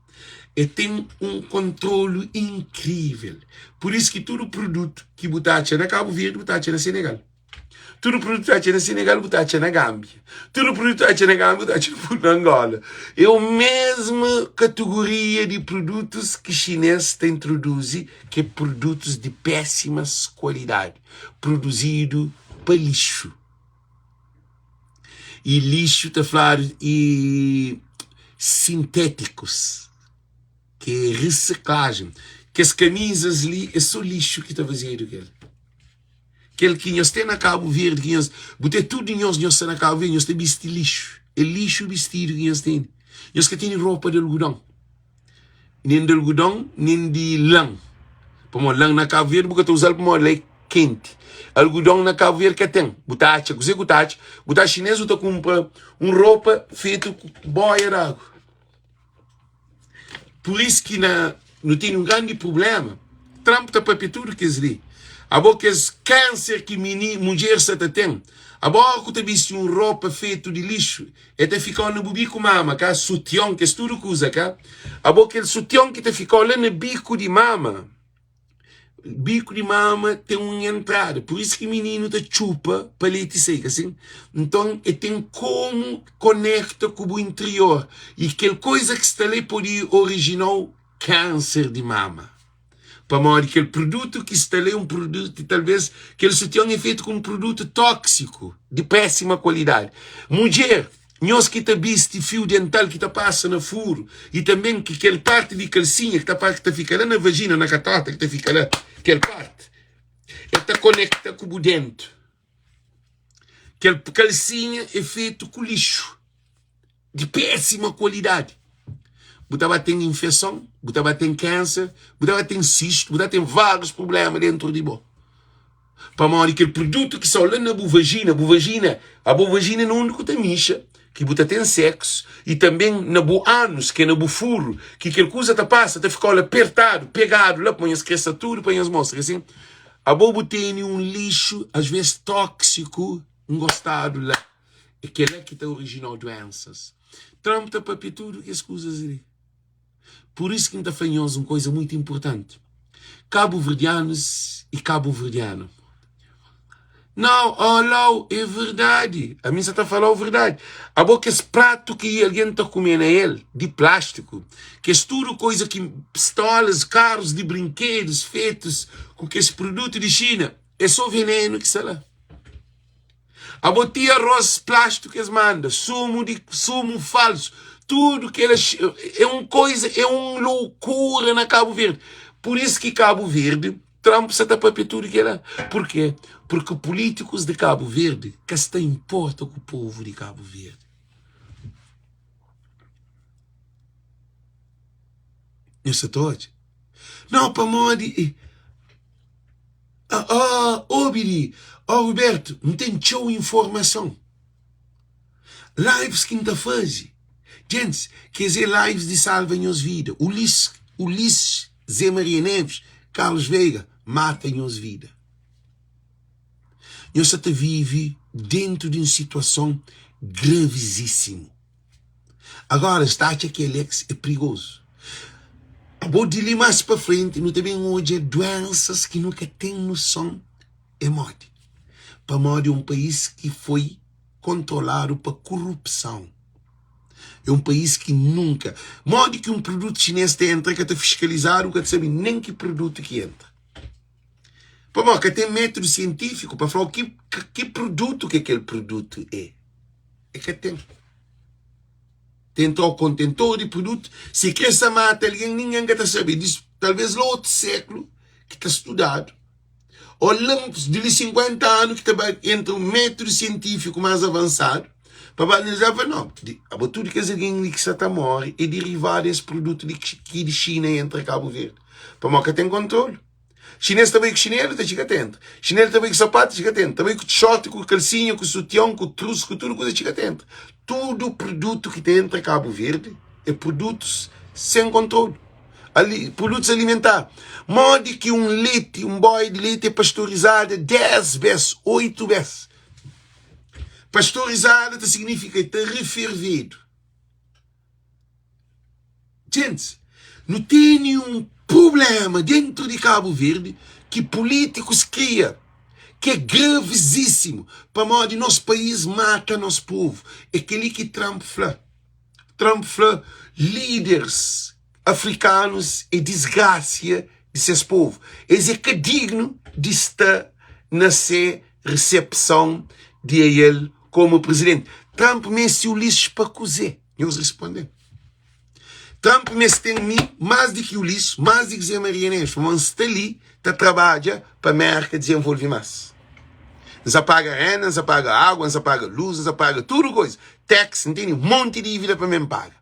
E tem um controle incrível. Por isso que todo produto que botaste na Cabo Verde, botaste na Senegal. Todo produto que botaste na Senegal, botaste na Gâmbia. Todo produto que botaste na Gâmbia, botaste na Angola. É a mesma categoria de produtos que chineses têm introduzido, que é produtos de péssima qualidade. Produzido para lixo. E lixo, está a falar, e sintéticos, que é reciclagem, que as camisas ali é só lixo que está fazendo aquele que nós temos na Cabo Verde, que nós botei tudo em nós na Cabo Verde, nós temos vestido lixo, é lixo vestido que nós temos. Nós que temos roupa de algodão, nem de algodão, nem de lã. Para uma lã na Cabo Verde, porque estou usando para uma lei quente. Algodão na Cabo Verde que tem. Botacha, cozer botacha. Botacha chinês, tu compra roupa feita com boia de água. Por isso que não tem um grande problema. Trump está para tudo que ali. A boca é câncer que mulher se tem. A boca tu viste uma roupa feita de lixo. E te ficou no bico mama, cá, sutião, que é tudo que usa, cá. A boca é o sutião que te ficou lá no bico de mama. Bico de mama tem uma entrada, por isso que o menino te chupa para leite seca, assim. Então, ele tem como conecta com o interior. E aquela coisa que está ali pode originar câncer de mama. Para morrer aquele produto que está ali, um produto, talvez, que ele sutiã é feito com um produto tóxico, de péssima qualidade. Mulher, nós que está visto fio dental que está passa no furo, e também que aquela parte de calcinha que está fica lá na vagina, na catata, que está fica lá, aquela parte, ele está conecta com o dentro. Aquela calcinha é feito com lixo, de péssima qualidade. Botava tem infecção, botava tem câncer, botava tem cisto, botava tem vários problemas dentro de boa. Para morrer aquele produto que só lá na vagina, a vagina não tem micha, que bota tem sexo, e também na bo ânus, que é na bo furo, que aquela coisa te passa, te fica apertado, pegado, lá põe as crianças tudo, põe as mostras, assim. A bobo tem um lixo, às vezes tóxico, engostado lá. é que ele é que está original doenças. Trump está para tudo que as coisas ali. Por isso que está fanhoso uma coisa muito importante. Cabo-verdianos e cabo-verdiano. Não, olha, é verdade. A mim só está a falar a verdade. A boca esse prato que alguém está comendo é ele, de plástico, que é tudo coisa que pistolas, carros de brinquedos feitos com esse produto de China. É só veneno que está lá. A botia arroz plástico que eles mandam, sumo falso, tudo que eles... É uma coisa, é uma loucura na Cabo Verde. Por isso que Cabo Verde, Trump se tapa para tudo que é lá. Por quê? Porque políticos de Cabo Verde, que se importa com o povo de Cabo Verde. Isso é todo. Não, para modo... Biri, Roberto, não tem show informação. Lives que não fazem. Gente, quer dizer, lives de salvam-nos vida. Ulisses, Zé Maria Neves, Carlos Veiga, matam-nos vida. Nós só vive dentro de uma situação gravíssima. Agora, está que Alex é perigoso. Vou dizer mais para frente, não também hoje doenças que nunca tem noção é morte. Para morte um país que foi controlado por corrupção. É um país que nunca... Morte que um produto chinês entra, que está fiscalizado, que sabe nem que produto que entra. Para morte que tem método científico para falar que produto que aquele produto é. É que tem. Tentou o contentor de produto. Se quer essa mata, ninguém quer saber disso. Talvez no outro século que está estudado. Ou de 50 anos que está entre um método científico mais avançado. Para analisar, não. Tudo que alguém que está morre é derivado desse produto que de China entra em Cabo Verde. Para mim que tem controle. Chinês também com chinelo, está chega atento. Chinelo também com sapato, chega atento. Também com short, com calcinha, com sutiã, com truço, com tudo, coisa chega atento. Todo produto que entra em Cabo Verde é produtos sem controle. Produtos alimentares. Modo que um boi de leite é pasteurizado 10 vezes, 8 vezes. Pasteurizado significa que está refervido. Gente, não tem nenhum problema dentro de Cabo Verde que políticos criam, que é gravíssimo, para modo de nosso país mata nosso povo. É aquele que Trump fala. Trump fala, líderes africanos é desgraça de seus povos. Eles é que digno de estar nessa recepção de ele como presidente. Trump mece o lixo para cozer. Eles respondem. Trump tem mais do que o lixo, mais do que Zé Maria Neves. Mas está ali, está trabalha para a América desenvolver mais. Nos apaga renda, nos apaga água, nos apaga luz, nos apaga tudo coisa. Tax, entende? Um monte de dívida para mim paga.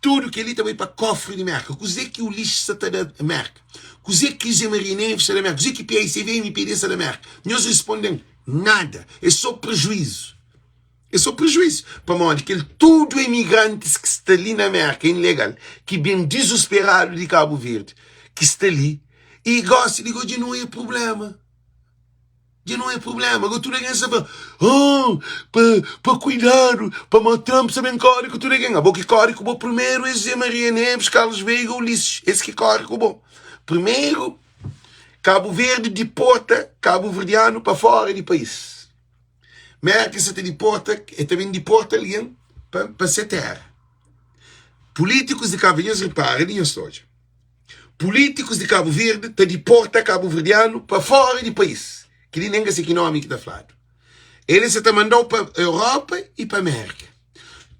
Tudo que ele também para cofre de América. Cozer que o lixo está da América. Cozer que Zé Maria Neves está da América. Cozer que PICV e MPD está da América. Nós respondemos nada. É só prejuízo. É só prejuízo. Para modo que tudo imigrantes que está ali na América, ilegal, que bem desesperado de Cabo Verde, que está ali, e gosta de dizer, não é problema. Já não é problema. Agora tudo alguém sabe, para cuidar, para matar, sabem córico, tudo alguém. A boa que córico bom primeiro é Zé Maria Neves, Carlos Veiga, Ulisses. Esse que córico bom. Primeiro, Cabo Verde deporta Cabo Verdiano para fora do país. América se deporta, e também deporta alguém para ser terra. Políticos de Cabo Verde, reparem nisso hoje. Políticos de Cabo Verde te deporta Cabo Verdiano para fora do país. Que nem esse econômico está falando. Eles se mandou para a Europa e para a América.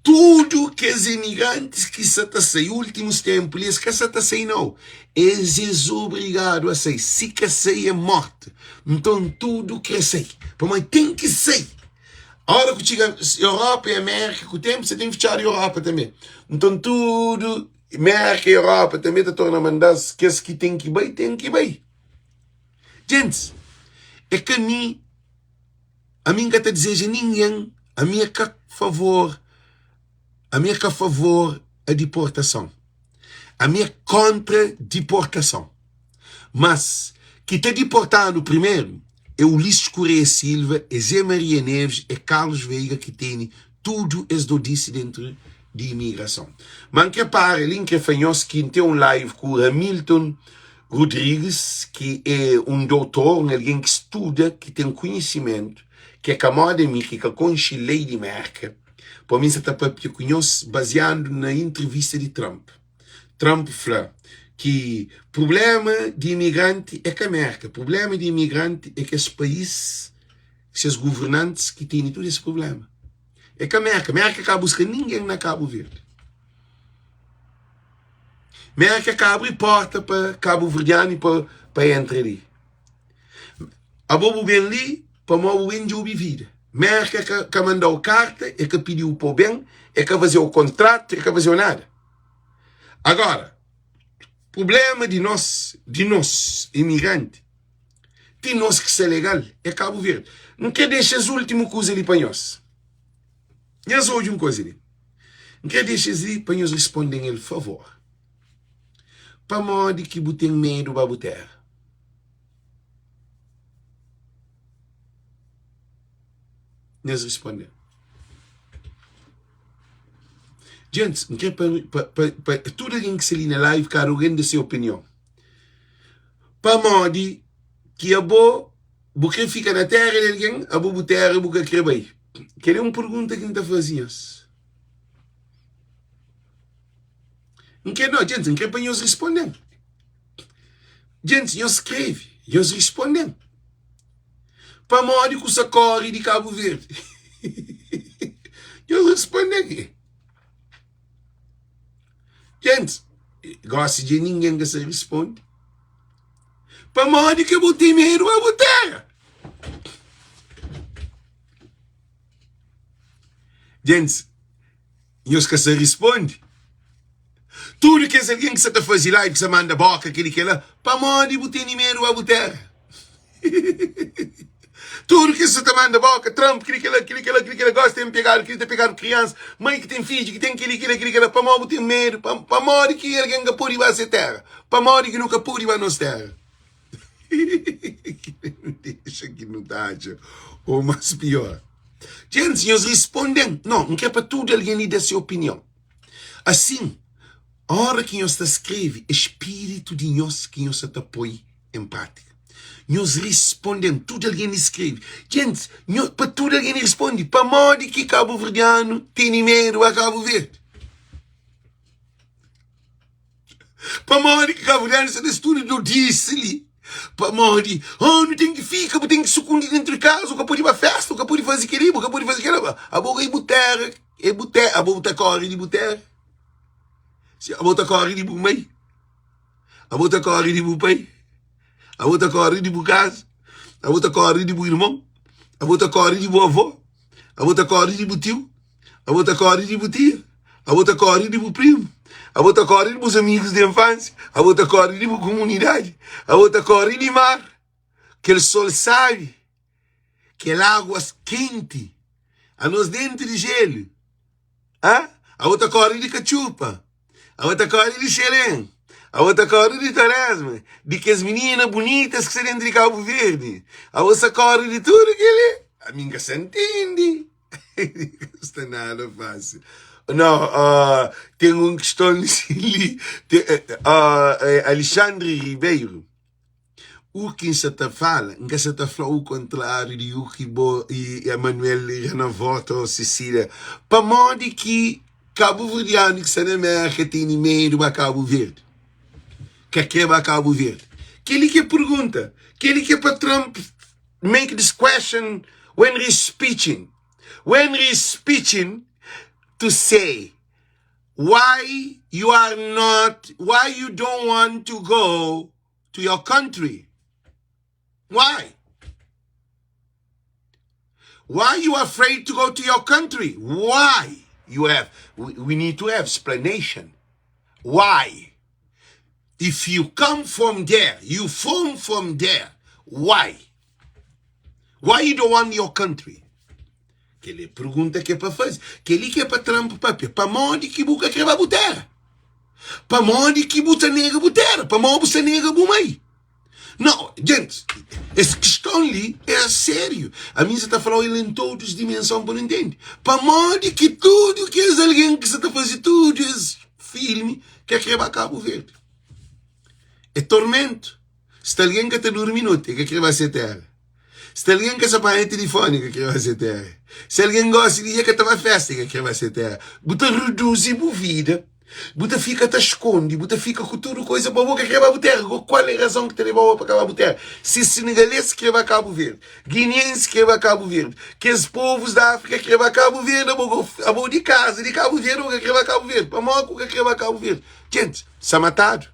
Tudo que os imigrantes que se saiu últimos tempos, eles que se saem não. Eles são obrigados a sair. Se que sair é morte. Então tudo que sai. Mas tem que sair. A hora que chega a Europa e a América, com o tempo, você tem que fechar a Europa também. Então tudo, América e Europa também te torna a mandar que esse que tem que ir, tem que ir. Gente, é que a mim que te deseja ninguém, a minha que favor a deportação. A minha contra deportação. Mas, que te deportado primeiro, é Ulisses Correia Silva, é Zé Maria Neves, é Carlos Veiga que tem tudo isso do disse dentro de imigração. Mas que para ele que fanhos que tem um live com Hamilton Rodrigues, que é um doutor, alguém que estuda, que tem conhecimento, que é acadêmico, que conhece lei de Merkel. Para mim, você está para conhecer baseado na entrevista de Trump. Trump falou que o problema de imigrante é que a América. O problema de imigrante é que esse país, esses governantes que têm todo esse problema. É que a América acaba buscando ninguém na Cabo Verde. A América acaba abrir porta para Cabo Verdeano e para entrar ali. A bobo bem ali, para o bem de vida. A América que mandou carta, é que pediu para o bem, é que fazer o contrato, é que fazer nada. Agora, problema de nós imigrantes, de nós que ser legal, é Cabo Verde. Não quer deixar as últimas coisas ali para nós. E as últimas coisas ali. Não quer deixar ali para nós responderem ele, por favor. Para modo que botem medo para botar. Nós respondemos. Gente, não quer para tudo alguém que se ali na live, cara, alguém da sua opinião. Para modo que a boa, porque fica na terra de alguém, a boa terra, a boa que vai. Que é uma pergunta que não está fazendo. Não quer não, gente, não quer para nós responder. Gente, nós escreve, nós respondemos. Para modo que o corre de Cabo Verde. Nós respondemos. Gente, gosto de ninguém que se responde. Para modo que eu botei medo a botar. Gente, nós que se responde. Tudo que é alguém que se está fazendo live, que se manda boca, aquele que é lá, para modo de botar medo a botar. Tudo que se está manda boca, Trump, aquele que ela gosta de pegar criança, mãe que tem filho, que tem aquele, para modo de ter medo, para modo que alguém que pode ir para essa terra, para modo que nunca pode ir para nossa terra. Deixa que não dá, ou mais pior. Gente, nós respondemos. Não quer para tudo alguém lhe dar sua opinião. Assim, a hora que nós escreve, espírito de nós que nós te apoia empática. Nós respondemos, tudo alguém escreve. Gente, para tudo alguém responde. Para modo que Cabo Verdeano tem medo a Cabo Verde. Para modo que Cabo Verdeano se estuda do disse-lhe. Para modo não tem que ficar, tem que sucumbir dentro de casa, o que pode ir para festa, o que pode fazer aquilo, o que pode fazer aquilo. A boca é botar, a boca corre de botar. A boca corre de bumei. A boca corre de bupei. A outra corre de casa, a outra corre de irmão, a outra corre de avô, a outra corre de tio, a outra corre de tia, a outra corre de primo, a outra corre de meus amigos de infância, a outra corre de comunidade, a outra corre de mar, que o sol sabe, que a água quente, a nós dentro de gelo, a outra corre de cachupa, a outra corre de xerém, a outra corre de Torresma, de que as meninas bonitas que se dentro de Cabo Verde. A outra corre de tudo aquilo. A minha se entende. Não está nada fácil. Não, tem uma questão ali. Alexandre Ribeiro. O que se te fala, que se te fala o contrário de o que e Emanuel Renavota ou Cecília. Para modo que Cabo Verdeano que se na América tem medo a Cabo Verde. Que vai Cabo Verde. Que ele que pergunta, que ele que para Trump make this question when he's speaking. When he's speaking to say why you don't want to go to your country. Why? Why you afraid to go to your country? Why? We need to have explanation. Why? If you come from there, you form from there, why? Why you don't want your country? Que ele pergunta que é para fazer. Que ele que é para Trump, para modo que buca que vai botar. Para modo que buta nega botar. Para modo que nega bumei. Não, gente, Essa questão ali é sério. A mim você está falando ele em todas as dimensões, para não entender. Para modo que tudo que é alguém que você está fazendo, tudo esse filme, que vai a Cabo Verde. É tormento. Se alguém que está dormindo, que vai ser terra. Se alguém que apanha telefônica, que vai ser terra. Se alguém gosta de ir que estava festa, que vai ser terra. Você reduz a vida. Você fica, te esconde, você fica com tudo coisa para boca que vai a terra. Qual é a razão que te levou para acabar a terra? Se senegalês que vai a Cabo Verde, guineense que vai a Cabo Verde, que os povos da África que vai a Cabo Verde, a boa de casa, de Cabo Verde, que vai a Cabo Verde, para moco que vai a Cabo Verde. Gente, está matado.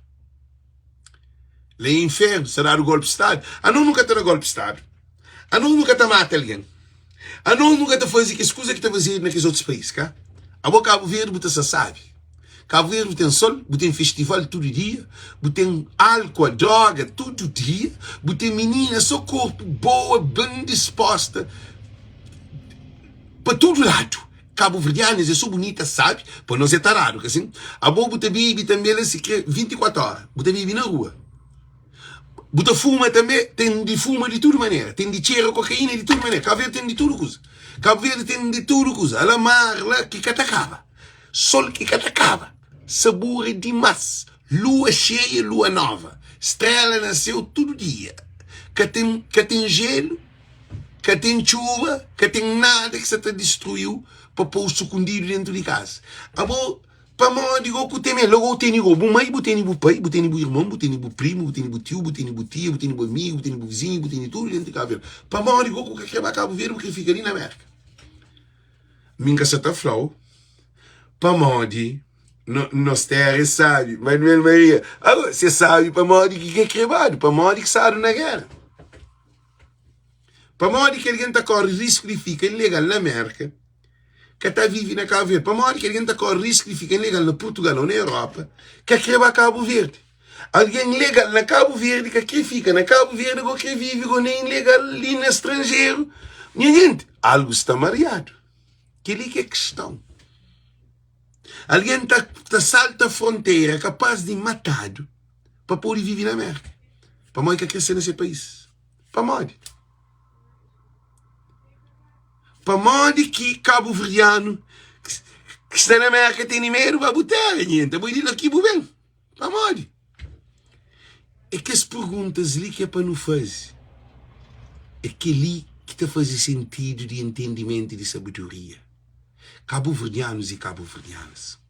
Lê inferno, será o golpe de Estado. A não nunca terá golpe de Estado. A não nunca te mata alguém. A não nunca te faz que escusa que te fazia naqueles outros países, cá? A boa Cabo Verde, você sabe. Cabo Verde tem sol, tem festival todo dia, tem álcool, droga todo dia, tem menina, seu corpo boa, bem disposta, para todo lado. Cabo Verdeanos é só bonita, sabe? Para não ser tarado, assim. A boa bebe também, ela se quer 24 horas, bebe na rua. Buta fuma também, tem de fuma de tudo maneira, tem de cheiro, cocaína de tudo maneira. Cabo Verde tem de tudo coisa. Cabo Verde tem de tudo coisa. Ela mar lá que catacaba, sol que catacaba. Sabor demais. Lua cheia, lua nova. Estrela nasceu todo dia. Que tem gelo, que tem chuva, que tem nada que se te destruiu para pôr escondido dentro de casa. Amor, para mim, digo que tem logo tem igual. Mãe, tem o pai, tem o irmão, tem o primo, tem o tio, tem o tia, tem o amigo, tem o vizinho, tem tudo dentro de Cabo Verde. Para mim, digo que vai Cabo Verde porque fica ali na América. Minha casa está flau. Para mim, nós terras sabe, Manuel Maria. Agora, você sabe para modo que é cremado, para modo que sabe na guerra. Para modo que alguém está correndo risco de ficar ilegal na América, que está vivendo na Cabo Verde. Para modo que alguém está correndo risco de ficar ilegal na Portugal ou na Europa, que crema Cabo Verde. Alguém legal na Cabo Verde, que fica na Cabo Verde, que vive com nem ilegal ali no estrangeiro. Minha gente, algo está mareado. Que ali que é questão. Alguém está salta a fronteira, capaz de matado, para poder viver na América. Para mim que crescer nesse país. Para mim. Para mim que Cabo Verdeano, que está na América, tem dinheiro para botar, gente. Vou ir aqui, vou bem. Para mim. É que as perguntas ali que é para não fazer. É que ali que está a fazer sentido de entendimento e de sabedoria. Cabo-verdianos e cabo-verdianas.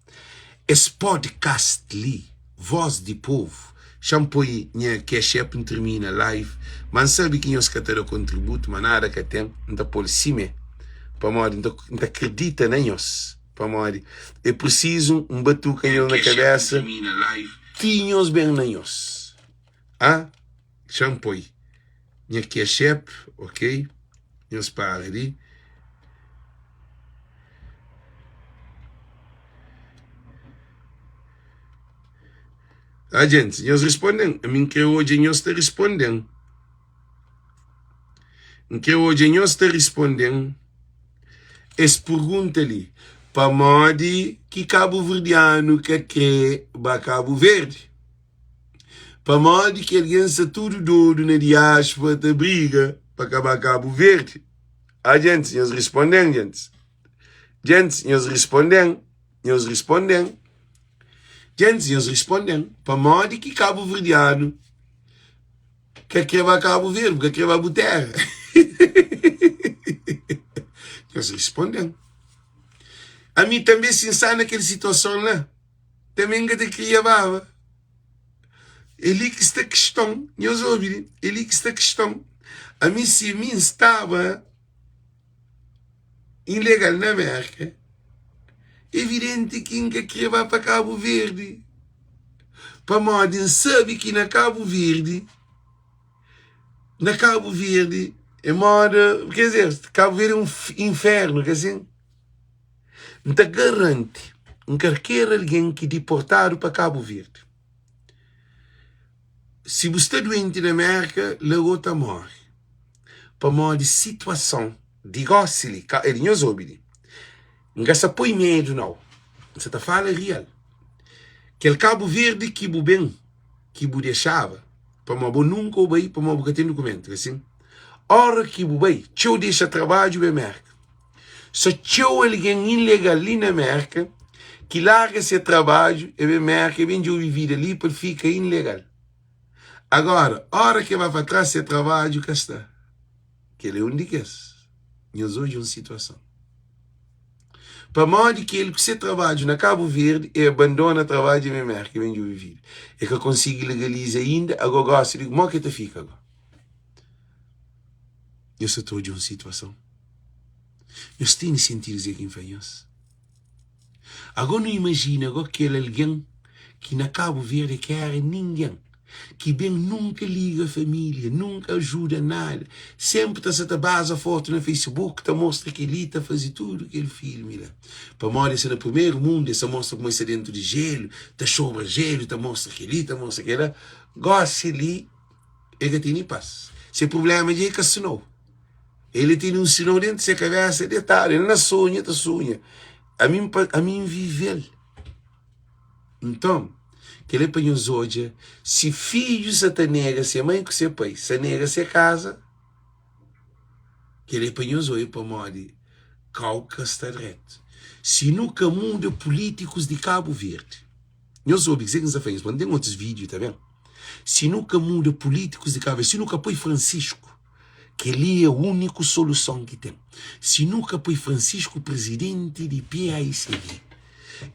Esse podcast ali, Voz de Povo, champoi que é chefe termina live, mas sabe que nós que ter contributo, mas nada que tem, não por cima, para morrer, não acredita nem nós, para morrer. É preciso batuque na cabeça, tinhos bem nem nós. Ah, champoi, que é chefe, ok, nós para ali. Ah, gente, eles respondem. A mim que hoje eles te respondem. Que hoje eles te respondem. Essa pergunta ali. Para modo que Cabo Verdeano que crê para Cabo Verde. Para modo que alguém se tudo doido na diáspora te briga para acabar Cabo Verde. Ah, gente, eles respondem, gente. Gente, eles respondem. Eles respondem. Gente, eles respondem, para modo que Cabo Verdeano que vai Cabo Verde, que vai botar. Eles respondem. A mim também se insana naquela situação lá. Também que te criava. Ele que está questão, eles ouvem, ele que está questão. A mim se mim estava ilegal na América, evidente que vai para Cabo Verde. Para modo sabe que na Cabo Verde, é modo, quer dizer, Cabo Verde é um inferno, quer dizer, não te garante qualquer alguém que deportado para Cabo Verde. Se você é doente na América, logo está morre. Para modo situação, diga-se-lhe, ele não soube. Não se põe medo, não. Você está falando real. Que o Cabo Verde que o bem, que o deixava, para mo nunca o bem, para mo que tem documento, assim. Ora que o bem, eu deixa trabalho bem América. Se eu alguém ilegal ali na América, que larga esse trabalho, e bem América, vem de viver ali, para ficar ilegal. Agora, hora que vai para trás esse trabalho, que está. Que ele é um dias. Nós hoje uma situação. Para modo que ele que se trabalha na Cabo Verde e abandona o trabalho em América, vem de viver. E que consiga legalizar ainda, agora gosta de como é que te fica agora. Eu sou todo de uma situação. Eu tenho sentido dizer quem faz isso. Agora não imagina agora que ele alguém que na Cabo Verde quer ninguém. Que bem nunca liga a família, nunca ajuda nada. Sempre está a base a foto no Facebook, te mostra que ele está a fazer tudo aquele filme lá. Para morar no primeiro mundo, essa mostra como está dentro de gelo, está sobre gelo, te mostra que ele, te mostra que ele. Gosta ali, ele tem paz. Se o problema é que assinou. Ele tem um sinal dentro de sua cabeça, detalhe, ele não sonha, está sonha. A mim vive ele. Então, que ele apanhou hoje, se filhos até nega, se a mãe que se pai, se nega se casa, que ele apanhou hoje para morrer, calca está reto. Se nunca muda políticos de Cabo Verde, eu soube que você fez, mas tem outros vídeos, tá vendo? Se nunca muda políticos de Cabo Verde, se nunca põe Francisco, que ele é a única solução que tem. Se nunca põe Francisco presidente de PAICV,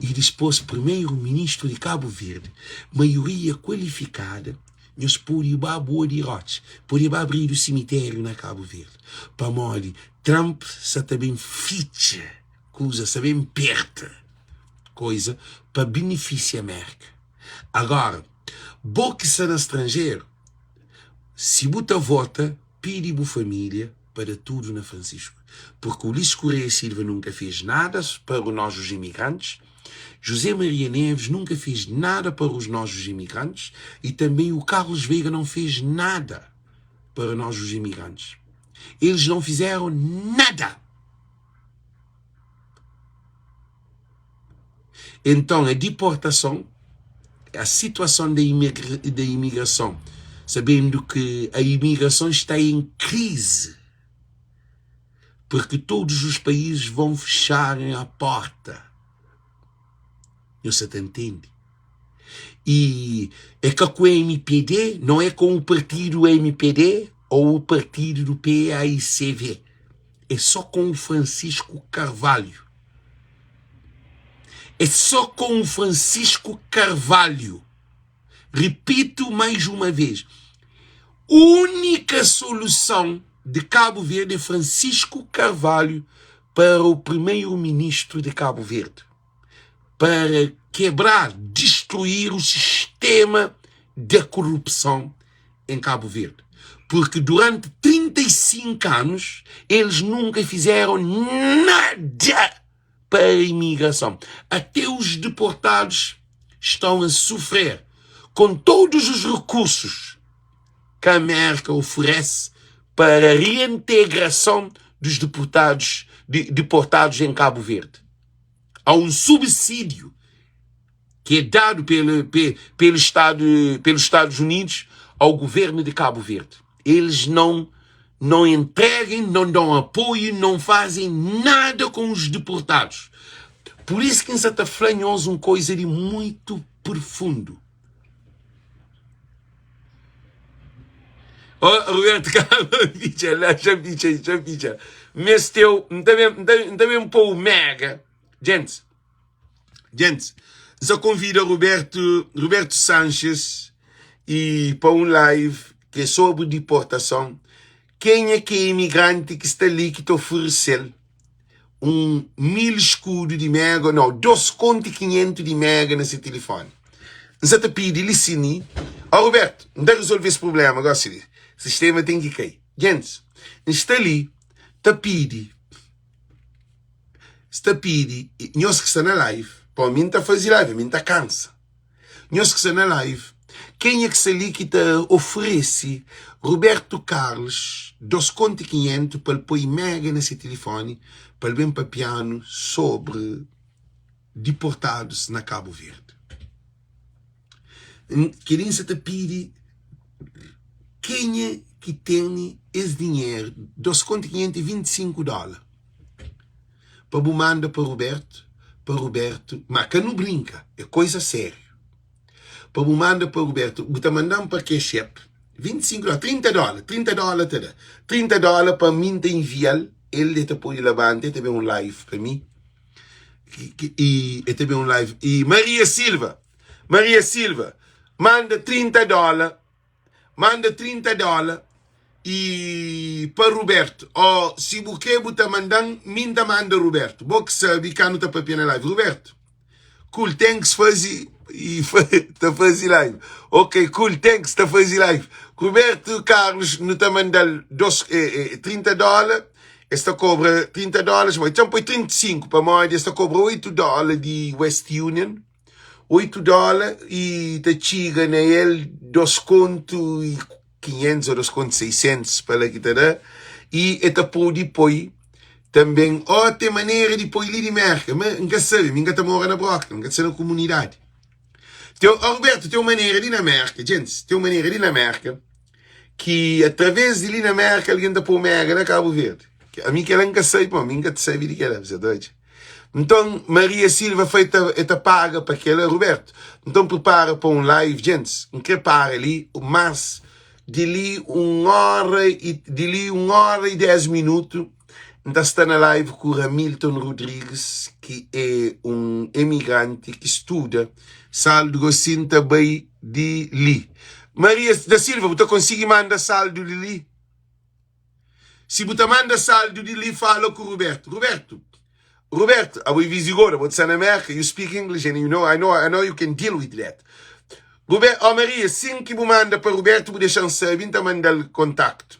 e depois primeiro-ministro de Cabo Verde, maioria qualificada, nós podíamos boa de rote, podíamos abrir o cemitério na Cabo Verde. Para morrer, Trump se também ficha, coisa, se bem perto, coisa, para beneficiar a América. Agora, bom que se no estrangeiro, se você vota, pede a família para tudo na Francisco. Porque o Ulisses Correia Silva nunca fez nada para nós os imigrantes, José Maria Neves nunca fez nada para os nossos imigrantes e também o Carlos Veiga não fez nada para nós os imigrantes. Eles não fizeram nada. Então a deportação, a situação da imigração, sabendo que a imigração está em crise, porque todos os países vão fecharem a porta. Você entende? E é que com o MPD, não é com o partido MPD ou o partido do PAICV. É só com o Francisco Carvalho. É só com o Francisco Carvalho. Repito mais uma vez. Única solução de Cabo Verde é Francisco Carvalho para o primeiro-ministro de Cabo Verde. Para quebrar, destruir o sistema da corrupção em Cabo Verde. Porque durante 35 anos, eles nunca fizeram nada para a imigração. Até os deportados estão a sofrer com todos os recursos que a América oferece para a reintegração dos deportados em Cabo Verde. Há um subsídio que é dado pelos Estados Unidos ao governo de Cabo Verde. Eles não entregam, não dão apoio, não fazem nada com os deportados. Por isso que está falando uma coisa de muito profundo. Oh, Roberto, já bicha. Mas teu, também um pouco mega. Gente, só convido Roberto Sanches e para um live que é sobre deportação. Quem é que é imigrante que está ali que te oferece 1.000 escudos de mega, não, 2.500 de mega nesse telefone. Você te pede licine. Roberto, não dá resolver esse problema agora, sim. O sistema tem que cair. Gente, está ali, te pede, nós que está na live, para mim está a fazer live, a mim está cansa. Nós que está na live, quem é que está ali que te oferece Roberto Carlos 2.500 para pôr mega nesse telefone, para bem para piano sobre deportados na Cabo Verde. Querem se te pedir quem é que tem esse dinheiro, $2.525, para mandar para Roberto, mas que não brinca, é coisa séria. Para mandar para Roberto, você mandar para que chefe, $25, $30, $30 para mim te enviar, ele depois levanta, também um live para mim, e também um live, e Maria Silva, manda $30, e para Roberto, se você mandar, minta manda Roberto, você sabe que não está para na live, Roberto, cool, thanks, fazer live, ok, cool, thanks, fazer live, Roberto Carlos não está mandando $30, esta cobra $30, mas então põe 35 para mais, esta cobra $8 de West Union, $8 e te chega na ele $2.500 ou $2.600 para que te dá, e esta pode depois também outra maneira de pôr ali de merca, mas nunca sabe, nunca está morando na broca, nunca está na comunidade. Roberto, tem uma maneira de na merca, gente, tem uma maneira de na merca, que através de ali na merca alguém está pôr merca na Cabo Verde. A mim que ela nunca sabe, pô, a mim nunca sabe de que ela, você é doido. Então, Maria Silva foi paga para aquela, Roberto. Então, prepara para um live, gente. Prepara ali, mas de ali 1h10 minutos, então está na live com o Hamilton Rodrigues, que é um imigrante que estuda, saldo gocinho também de ali. Maria da Silva, você consegue mandar saldo de ali? Se você manda saldo de ali, fala com o Roberto. Roberto, I will visit agora, você está na América, you speak English and I know you can deal with that. Roberto, Maria, sim que você manda para Roberto, você deixa saber, então manda o contacto.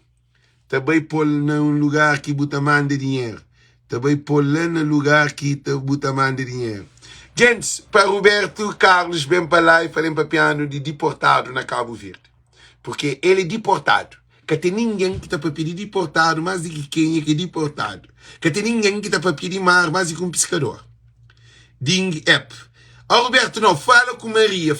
Também pôr num lugar que você manda dinheiro. Também pôr lá no lugar que você manda dinheiro. Gente, para Roberto Carlos, vem para lá e falem para piano de deportado na Cabo Verde. Porque ele é deportado. Que tem ninguém que está para pedir deportado mais do que quem é que é deportado. Que tem ninguém que está para pedir mais do que um pescador. Ding app. Roberto, não, fala com Maria,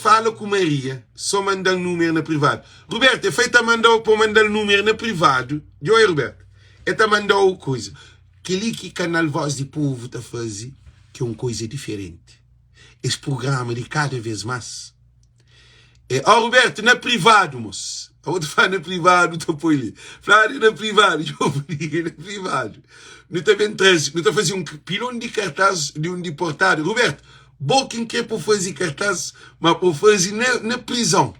só manda um número na privado. Roberto, é feito a mandar para mandar o número na privado. Eu, Roberto, é para mandar coisa. Aquele que canal Voz de Povo está fazendo, que é uma coisa diferente. Esse programa de cada vez mais. Roberto, na privado, moço. Eu vou te falar na privado, tu põe ali. Falar na privado, eu vou na privado. Não está bem trânsito, não está fazendo um pilão de cartaz de um deportado. Roberto, bom quem quer para fazer cartaz, mas para fazer na prisão.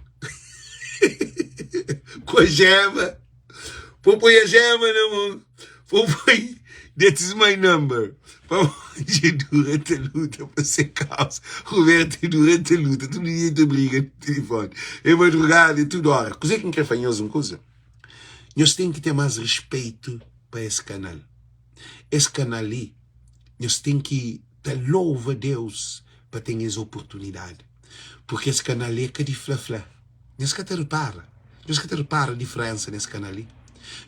Com a gema. Para pôr a gema na mão. Para pôr, that is my number. Para hoje, durante a luta, para ser causa. Roberto, durante a luta, todo dia te briga no telefone. É madrugada, tudo hora. Coisa que não quer fazer uma coisa. Nós temos que ter mais respeito para esse canal. Esse canal ali, nós temos que dar louva a Deus para ter essa oportunidade. Porque esse canal ali é que de flá-flá. Nós que te repara. Nós que te repara a diferença nesse canal ali.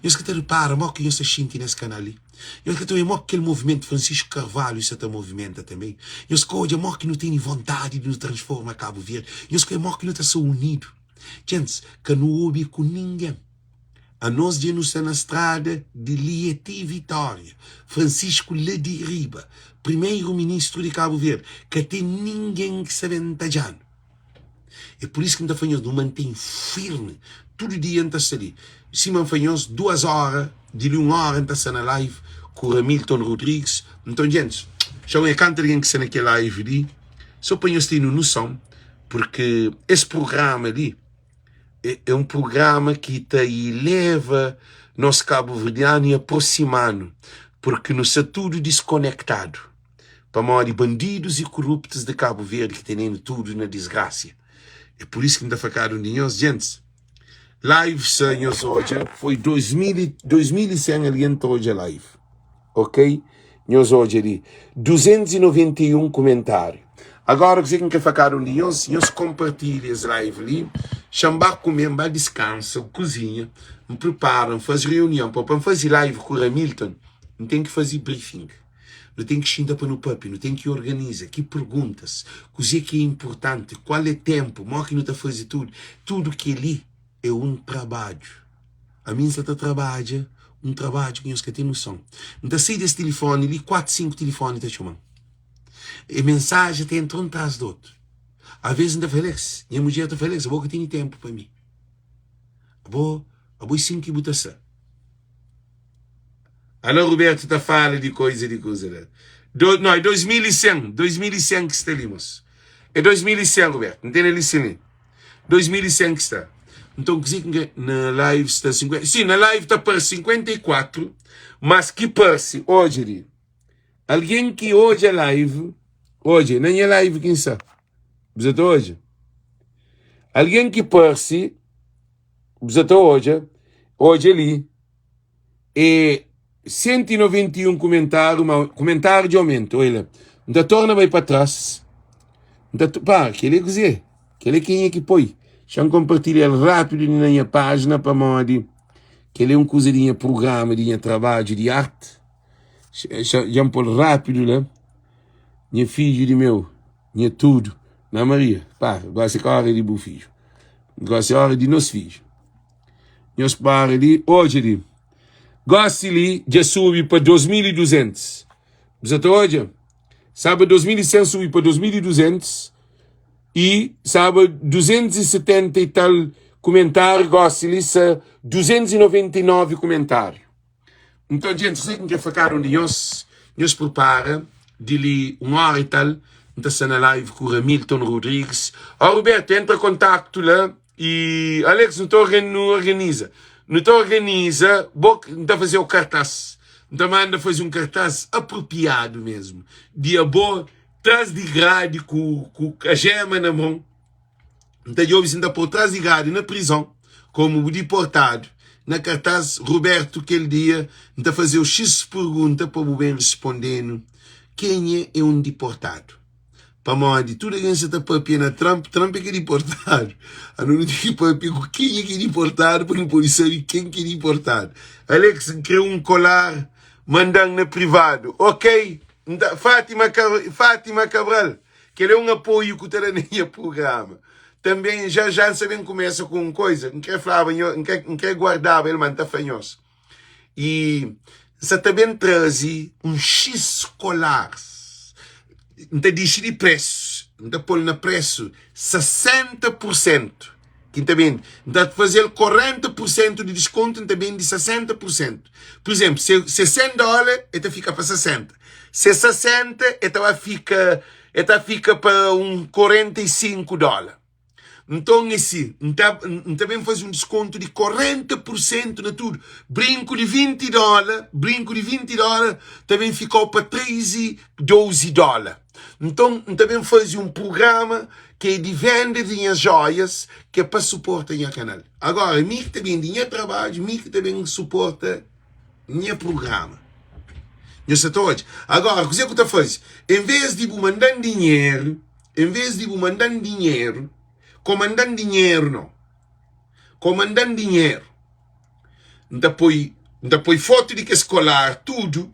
Nós que te repara o que nós se sente nesse canal ali. Nós que te aquele movimento Francisco Carvalho, isso te movimenta também. Nós que hoje que não tem vontade de nos transformar Cabo Verde. Nós que não está unido. Gente, que não ouve com ninguém. A nós de nos na estrada de Lieti Vitória, Francisco Lediriba, primeiro-ministro de Cabo Verde, que tem ninguém que se aventajando. É por isso que me fanhoso não mantém firme, todo dia antes ali. Se me fanhoso 2 horas, de 1 hora antes na live, com o Hamilton Rodrigues. Então, gente, já é canto alguém que está naquela live ali, só para nós terem noção, porque esse programa ali, é um programa que leva nosso cabo-verdiano aproximando, porque nós é tudo desconectado. Para maior de bandidos e corruptos de Cabo Verde que têm tudo na desgraça. É por isso que me dá facado de nós, gente. Live, senhores, hoje foi 2100 ali entrou hoje a live. Ok? Nós hoje ali 291 comentários. Agora, você quer ficar um dia, nós compartilhamos essa live ali, chamar comer, descansa, cozinha, me preparam, faz reunião, para fazer live com o Hamilton, não tem que fazer briefing, não tem que xingar para no papi, não tem que organizar, que perguntas, coisa que é importante, qual é o tempo, mal que não está fazendo tudo que ali é um trabalho, A mim está trabalha, um trabalho que nós temos noção. Então, sei desse telefone ali, 4, 5 telefones está chamando. E mensagem tem um atrás do outro. Às vezes não está feliz. Minha mulher está feliz, eu vou que tem tempo para mim. Eu vou sim que botação. Alô, Roberto, está falando de coisa, né? Não, é 2100 que estamos. É 2100, Roberto, não tem ali sim. 2100 que está. Então, que na live está 50. Sim, na live está para 54, mas que parece, hoje, alguém que hoje é live, hoje, nem é live quem está. Você está hoje? Alguém que parece, você está hoje ali, é 191 comentário de aumento, olha. Então, torna vai para trás. Então, pá, que ele é cozer. Que ele é quem é que põe. Já compartilhar rápido na minha página para modo que ele é um cozinha programa de trabalho de arte. Já pôr rápido lá. Minha filho de meu, minha tudo. Na Maria, pá, gosta de hora de bom filho. Gosta de hora de nosso filho. Nós para ali, hoje ali. Gosta ali, já subi para 2200. Você está hoje? Sabe, 2100 subi para 2200. E, sabe, 270 e tal comentários, gosta ali, 299 comentários. Então, gente, sei que ficar onde nós prepara, de ali 1 hora e tal, então na live com o Hamilton Rodrigues. Roberto, entra em contato lá e Alex, não organiza. Não organiza, não fazer o cartaz. Então manda fazer um cartaz apropriado mesmo. Dia bom, trás de grade com a gema na mão. Então eu ainda por trás de grade na prisão, como deportado. Na cartaz, Roberto, aquele dia, então fazer o X pergunta para o bem respondendo. Quem é um deportado? Para modo, tudo que você está papia Trump é que é deportado. A não tem que papia com quem é que é deportado, para não poder saber quem que é deportado. Alex criou um colar, mandando na privado. Ok? Fátima Cabral, que ele é um apoio que está no programa. Também já sabem começa com uma coisa, não quer falar, não quer guardar, ele manda fanhoso. E você também traz um X colar. Então diz de preço, então pôr na preço 60%, que também, então fazer 40% de desconto também de 60%. Por exemplo, se $100, então fica para 60. Se 60, então fica para $45. Então, assim, também faz um desconto de 40% na tudo. Brinco de $20, também ficou para $13, Então, também faz um programa que é de venda de minhas joias, que é para suportar o canal. Agora, mim que também de minha trabalho, mim que também suporta meu programa. Eu sei hoje. Agora, o que eu estou fazendo? Em vez de mandar dinheiro, comandando dinheiro, não. Comandando dinheiro. Depois foto de que escolar, tudo.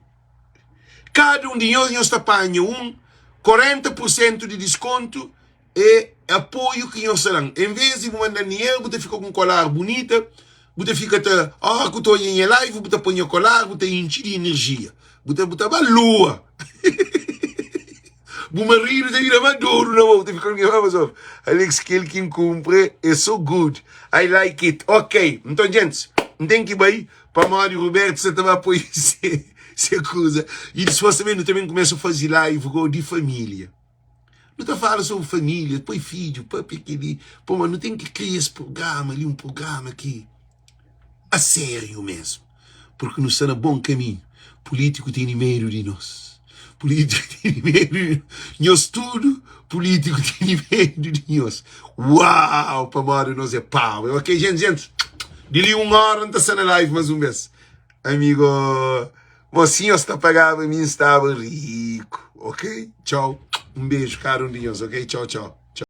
Cada um de nós apanha 40% de desconto e apoio que nós damos. Em vez de mandar dinheiro, você fica com um colar bonita, você fica, que eu estou em live, você põe o colar, você enche de energia. Você a lua. O marido tem que maduro na mão. Alex, que ele que cumpre é so good. I like it. Ok. Então, gente, não tem que ir bem. Para Mário Roberto, você também apoia essa coisa. E depois também começa a fazer live de família. Não está falando sobre família, depois filho, papi, aquele. Pô, mas não tem que criar esse programa ali, um programa aqui. A sério mesmo. Porque não está no bom caminho. Político tem medo de nós. Político tem medo de nós tudo. Político tem medo de nós. Uau, para Mário nós é pau. Ok, gente. Dili 1 hora, não está na live mais um mês. Amigo, mocinho está pagando, mim estava rico. Ok? Tchau. Um beijo, caro de Deus. Ok? Tchau.